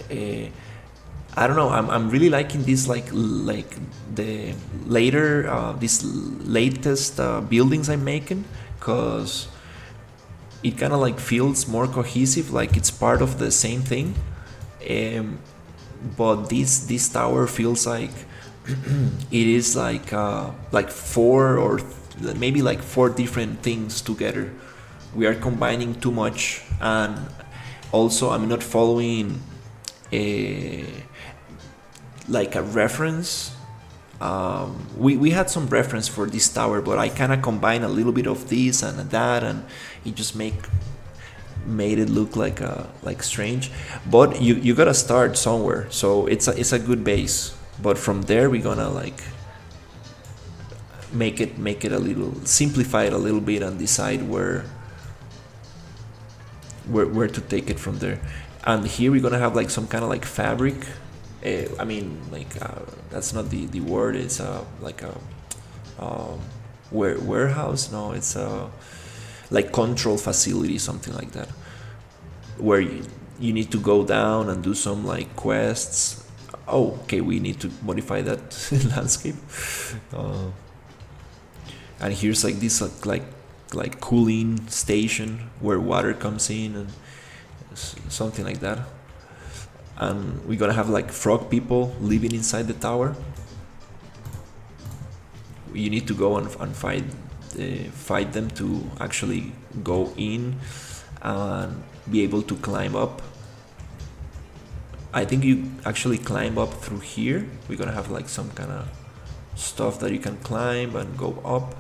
don't know. I'm really liking this like the later these latest buildings I'm making, because it kind of like feels more cohesive, like it's part of the same thing. But this tower feels like it is like four or maybe like four different things together. We are combining too much, and also I'm not following a like a reference. We had some reference for this tower, but I kind of combine a little bit of this and that, and it just made it look like strange. But you gotta start somewhere, so it's a good base. But from there we're gonna like make it a little, simplify it a little bit, and decide where to take it from there. And here we're gonna have like some kind of like fabric. I mean, like that's not the word. It's like a warehouse. No, it's a like control facility, something like that, where you need to go down and do some like quests. Oh, okay, we need to modify that landscape. And here's like this like cooling station where water comes in, and something like that. And we're gonna have like frog people living inside the tower. You need to go and fight them to actually go in and be able to climb up. I think you actually climb up through here. We're gonna have like some kind of stuff that you can climb and go up.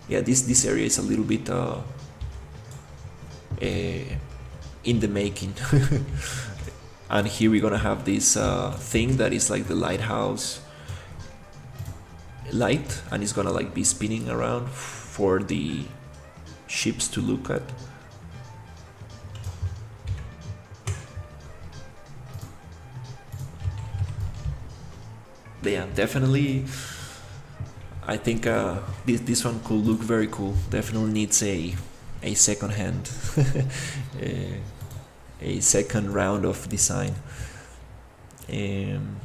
Yeah, this area is a little bit in the making. And here we're gonna have this thing that is like the lighthouse light, and it's gonna like be spinning around for the ships to look at. Yeah, definitely. I think this one could look very cool. Definitely needs a second hand, a second round of design. And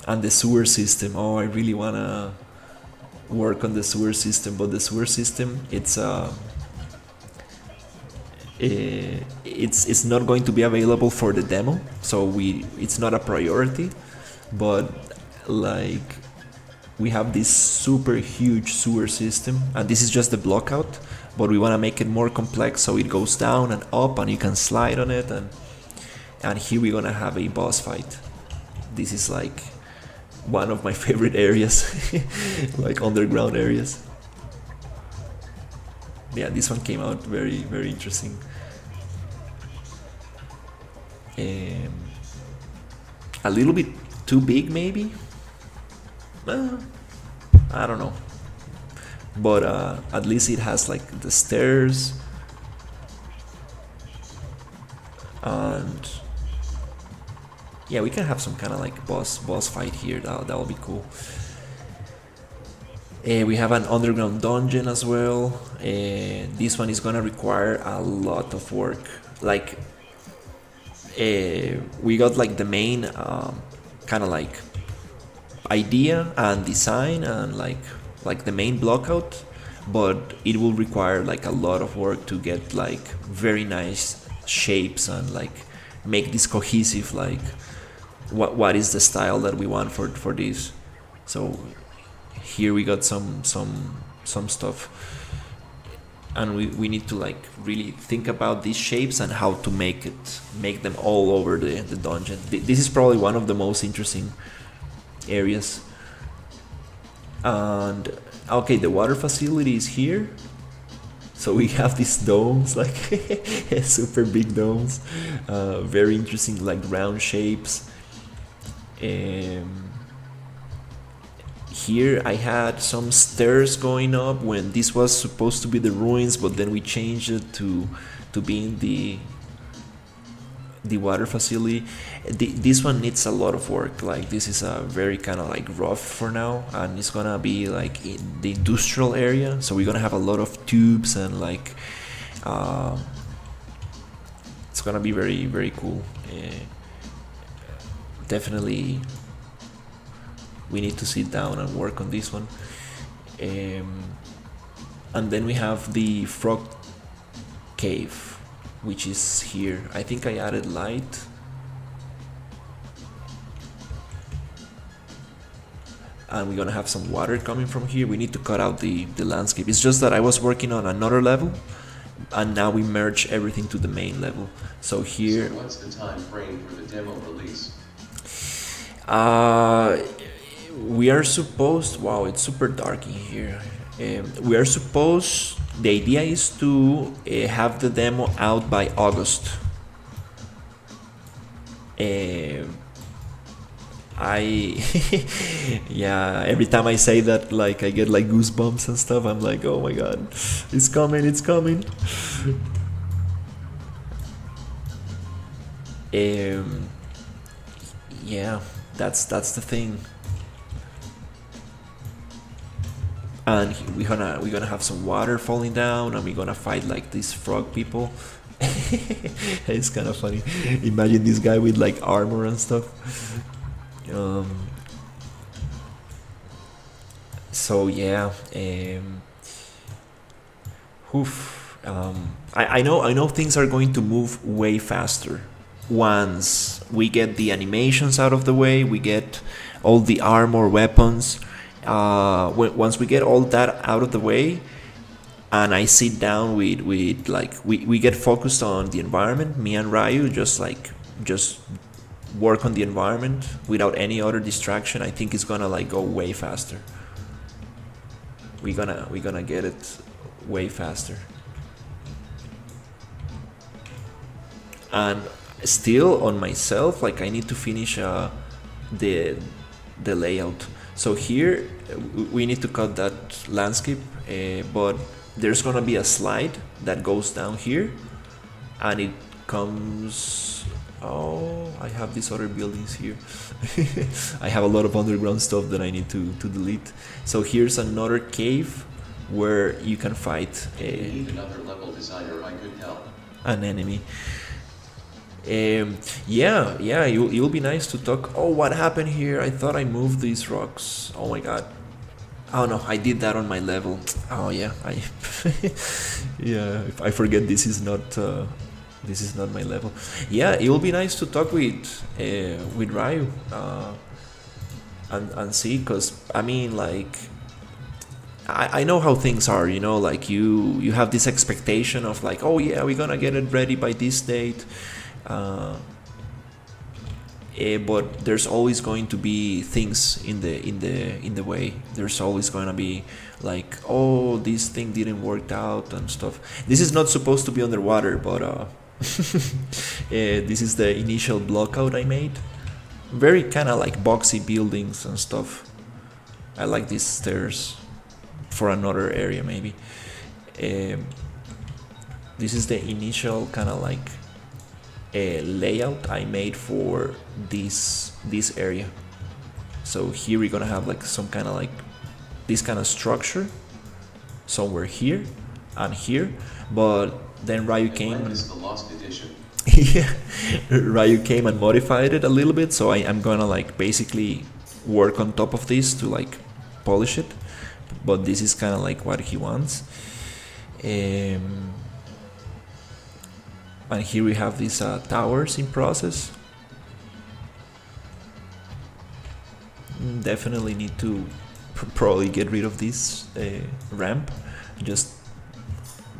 the sewer system. Oh, I really wanna work on the sewer system, but the sewer system, it's not going to be available for the demo, so it's not a priority. But like, we have this super huge sewer system, and this is just the blockout, but we want to make it more complex, so it goes down and up and you can slide on it. And here we're gonna have a boss fight. This is like one of my favorite areas, like underground areas. Yeah, this one came out very, very interesting. A little bit too big, maybe. I don't know, but at least it has like the stairs, and yeah, we can have some kind of like boss fight here. That'll be cool. We have an underground dungeon as well. This one is gonna require a lot of work. Like, we got like the main kind of like idea and design, and like the main blockout, but it will require like a lot of work to get like very nice shapes and like make this cohesive, like what is the style that we want for this. So here we got some stuff, and we need to like really think about these shapes and how to make them all over the dungeon. This is probably one of the most interesting areas. And okay, the water facility is here, so we have these domes, like super big domes, very interesting, like round shapes. Here I had some stairs going up when this was supposed to be the ruins, but then we changed it to being the water facility. This one needs a lot of work. Like this is a very kind of like rough for now, and it's gonna be like in the industrial area, so we're gonna have a lot of tubes and like it's gonna be very very cool. Definitely we need to sit down and work on this one. And then we have the frog cave, which is here. I think I added light. And we're gonna have some water coming from here. We need to cut out the landscape. It's just that I was working on another level, and now we merge everything to the main level. So here. So what's the time frame for the demo release? We are supposed. Wow, it's super dark in here. We are supposed. The idea is to have the demo out by August. Yeah, every time I say that, like I get like goosebumps and stuff. I'm like, oh my god, it's coming, it's coming. Yeah, that's the thing. And we're gonna have some water falling down, and we're gonna fight like these frog people. It's kind of funny. Imagine this guy with like armor and stuff. So yeah, I know things are going to move way faster once we get the animations out of the way. We get all the armor, weapons. Once we get all that out of the way, and I sit down with like we get focused on the environment. Me and Ryu just work on the environment without any other distraction. I think it's gonna like go way faster. We're gonna get it way faster. And still on myself, like I need to finish the layout. So here we need to cut that landscape, but there's gonna be a slide that goes down here, and it comes. Oh, I have these other buildings here. I have a lot of underground stuff that I need to delete. So here's another cave where you can fight need another level designer. I could help. An enemy. Yeah, it'll be nice to talk. Oh, what happened here? I thought I moved these rocks. Oh my god. Oh no, I did that on my level. Oh yeah, yeah. If I forget, this is not my level. Yeah, it will be nice to talk with Ryu and see, cause I mean like I know how things are, you know, like you have this expectation of like, oh yeah, we're gonna get it ready by this date. But there's always going to be things in the way. There's always going to be like, oh, this thing didn't work out and stuff. This is not supposed to be underwater, but this is the initial blockout I made. Very kind of like boxy buildings and stuff. I like these stairs for another area maybe. This is the initial kind of like layout I made for this area. So here we're gonna have like some kind of like this kind of structure somewhere here and here, but then Ryu came. Is the Lost Edition. Yeah, Ryu came and modified it a little bit, so I'm gonna like basically work on top of this to like polish it, but this is kind of like what he wants. And here we have these towers in process. Definitely need to probably get rid of this ramp. Just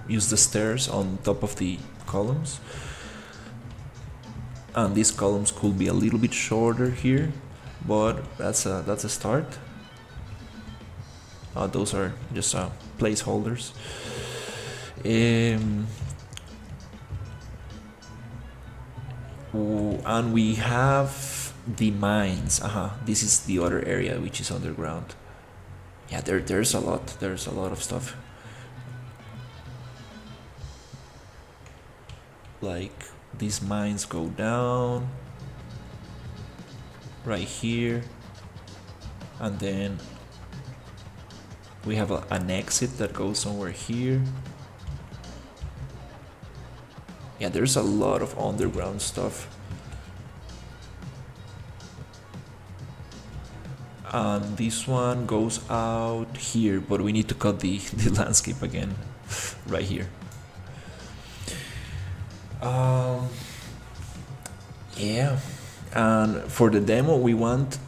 use the stairs on top of the columns. And these columns could be a little bit shorter here, but that's a start. Those are just placeholders. And we have the mines. This is the other area which is underground. Yeah, there's a lot of stuff. Like these mines go down right here, and then we have an exit that goes somewhere here. Yeah, there's a lot of underground stuff. And this one goes out here, but we need to cut the landscape again right here. Yeah, and for the demo we want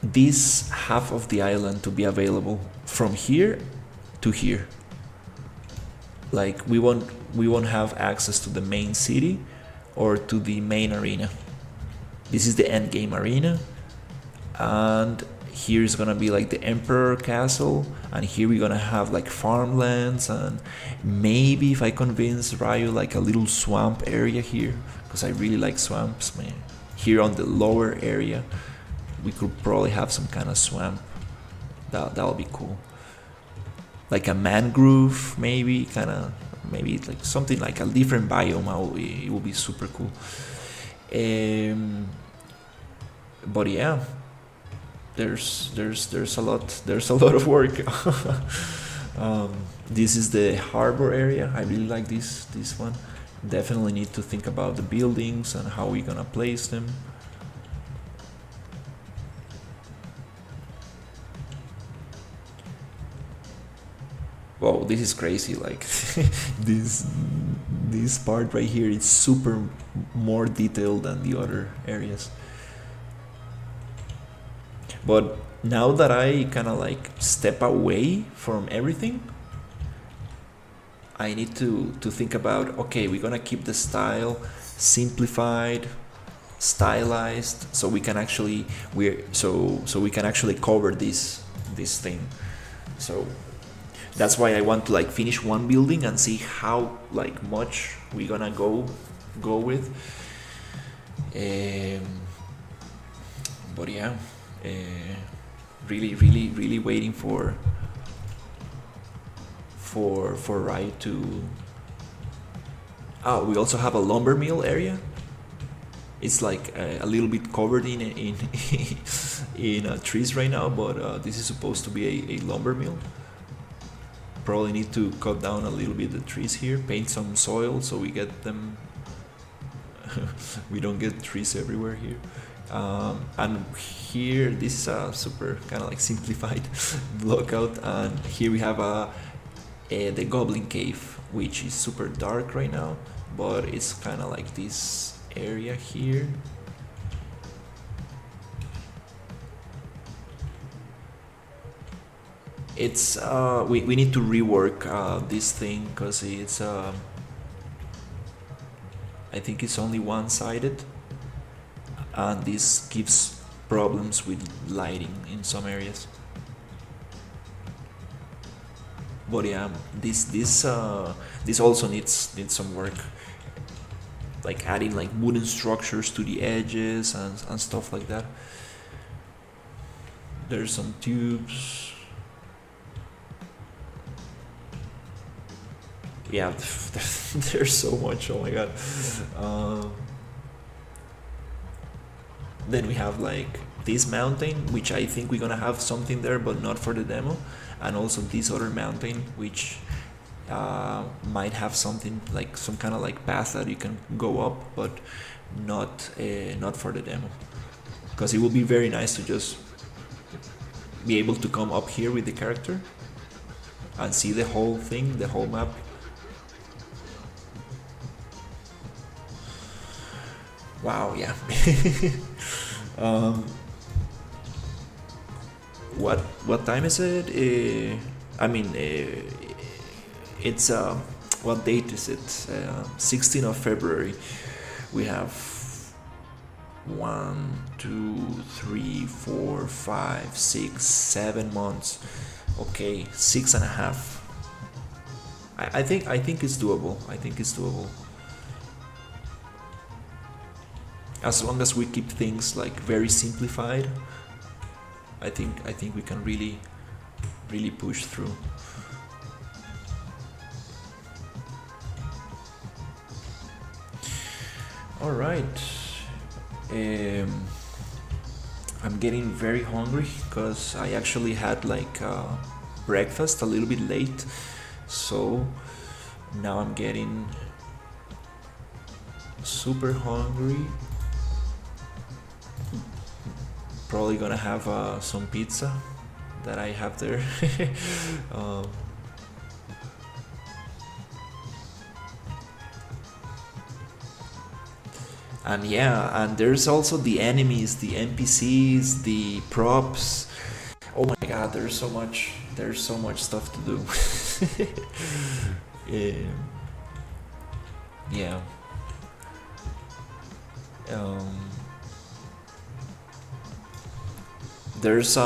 this half of the island to be available from here to here. Like we won't have access to the main city or to the main arena. This is the end game arena, and here's gonna be like the Emperor Castle, and here we're gonna have like farmlands, and maybe if I convince Ryu, like a little swamp area here, because I really like swamps, man. Here on the lower area we could probably have some kind of swamp. That'll be cool. Like a mangrove, maybe maybe like something like a different biome. It will be super cool. But yeah, there's a lot of work. This is the harbor area. I really like this one. Definitely need to think about the buildings and how we're gonna place them. Wow, this is crazy. Like this part right here is super more detailed than the other areas. But now that I kind of like step away from everything, I need to think about, okay, we're gonna keep the style simplified, stylized, so we can actually we can actually cover this thing. So that's why I want to like finish one building and see how like much we're gonna go with. But yeah, really waiting for Rai to. Oh, we also have a lumber mill area. It's like a little bit covered in trees right now, but this is supposed to be a lumber mill. Probably need to cut down a little bit the trees here, paint some soil so we get them. We don't get trees everywhere here. And here this is a super kind of like simplified blockout, and here we have the Goblin Cave, which is super dark right now, but it's kind of like this area here. It's we need to rework this thing because it's I think it's only one-sided, and this gives problems with lighting in some areas. But yeah, this also needs some work, like adding like wooden structures to the edges and stuff like that. There's some tubes. Yeah, there's so much. Oh my god. Then we have like this mountain, which I think we're gonna have something there, but not for the demo, and also this other mountain, which might have something like some kind of like path that you can go up, but not for the demo, because it will be very nice to just be able to come up here with the character and see the whole thing, the whole map. Wow, yeah. What time is it? It's what date is it? 16th of February. We have 1, 2, 3, 4, 5, 6, 7 months. Okay, 6.5. I think it's doable. As long as we keep things like very simplified, I think we can really push through. All right. Um, I'm getting very hungry because I actually had like breakfast a little bit late, so now I'm getting super hungry. Probably gonna have some pizza that I have there. um, and yeah, and there's also the enemies, the NPCs, the props. Oh my god, there's so much stuff to do. Um, yeah. Um, there's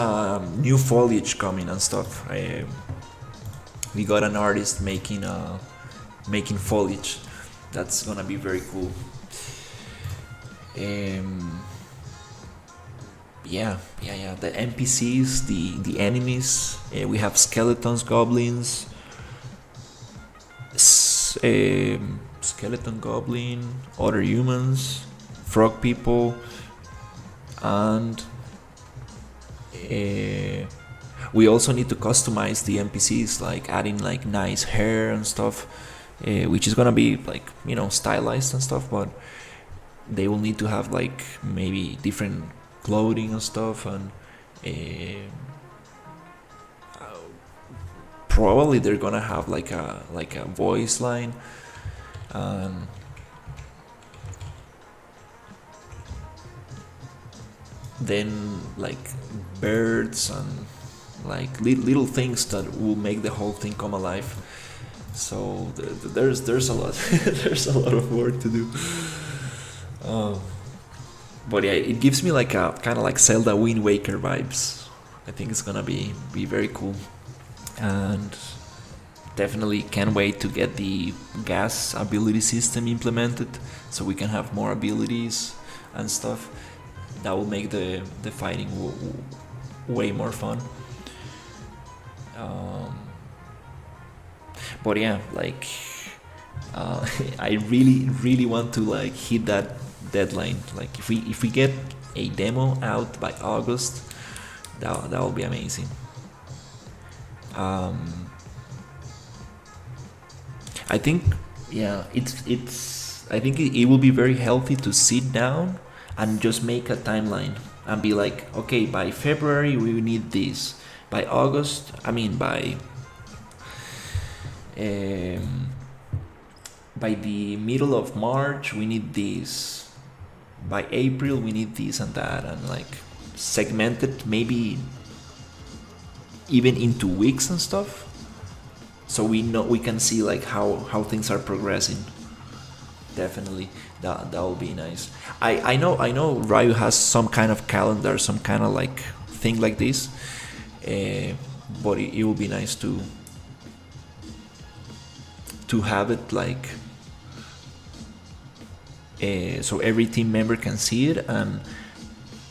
new foliage coming and stuff. We got an artist making foliage. That's gonna be very cool. Yeah. The NPCs, the enemies. We have skeletons, goblins, skeleton goblin, other humans, frog people, and we also need to customize the NPCs, like adding like nice hair and stuff, which is gonna be like stylized and stuff, but they will need to have like maybe different clothing and stuff, and probably they're gonna have like a voice line, and then like birds and like little things that will make the whole thing come alive. So there's a lot there's a lot of work to do. But yeah, it gives me like a kind of like Zelda Wind Waker vibes. I think it's gonna be very cool, and definitely can't wait to get the gas ability system implemented, so we can have more abilities and stuff. That will make the fighting way more fun. But yeah, like I really want to like hit that deadline. Like if we get a demo out by August, that will be amazing. I think I think it will be very healthy to sit down and just make a timeline and be like, okay, by February we need this, by August, by the middle of March we need this, by April we need this and that, and like segmented maybe even into weeks and stuff, so we can see like how things are progressing. Definitely, that will be nice. I know Ryu has some kind of calendar, some kind of like thing like this, but it will be nice to have it like so every team member can see it, and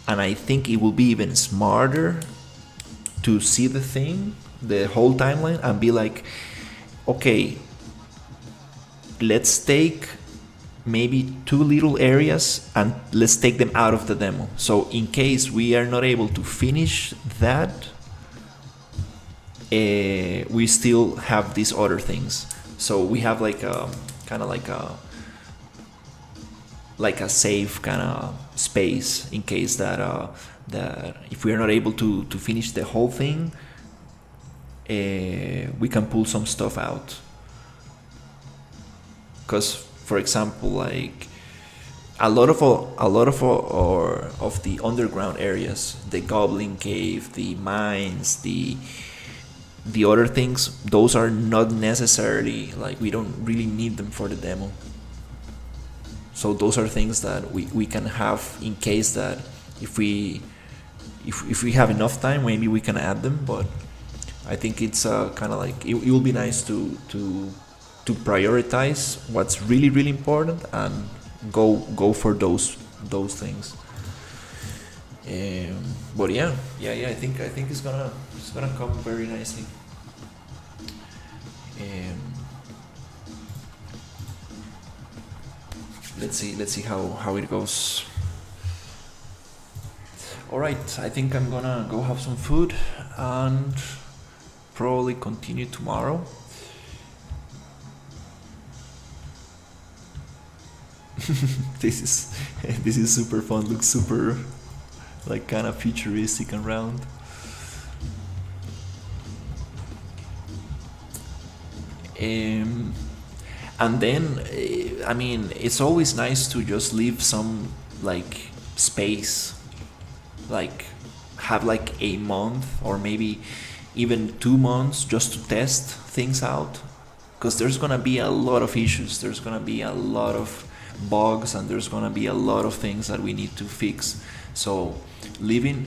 I think it will be even smarter to see the whole timeline, and be like, okay, let's take maybe 2 little areas and let's take them out of the demo, so in case we are not able to finish that, we still have these other things, so we have like a kind of like a safe kind of space in case that if we are not able to finish the whole thing, we can pull some stuff out. Because, for example, like a lot of the underground areas, the Goblin Cave, the mines, the other things, those are not necessarily like, we don't really need them for the demo. So those are things that we can have in case that if we have enough time, maybe we can add them. But I think it's kind of like it will be nice to prioritize what's really important and go for those things. But yeah, I think it's gonna come very nicely. let's see how it goes. All right, I think I'm gonna go have some food and probably continue tomorrow. this is this is super fun. Looks super like kind of futuristic and round. And then I mean, it's always nice to just leave some like space, like have like a month or maybe even 2 months just to test things out, because there's gonna be a lot of issues, there's gonna be a lot of bugs, and there's gonna be a lot of things that we need to fix. So leaving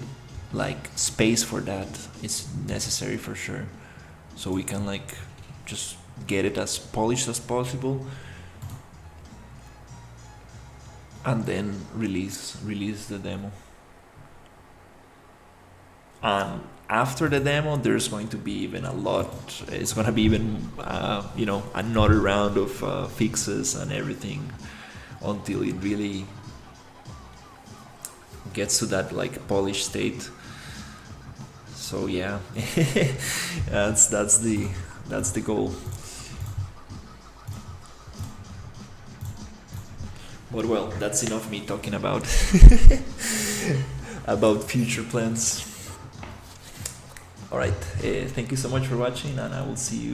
like space for that is necessary for sure, so we can like just get it as polished as possible and then release the demo. And after the demo, there's going to be even a lot. It's going to be even, another round of fixes and everything until it really gets to that like polished state. So yeah, that's the goal. But well, that's enough me talking about about future plans. Alright, thank you so much for watching, and I will see you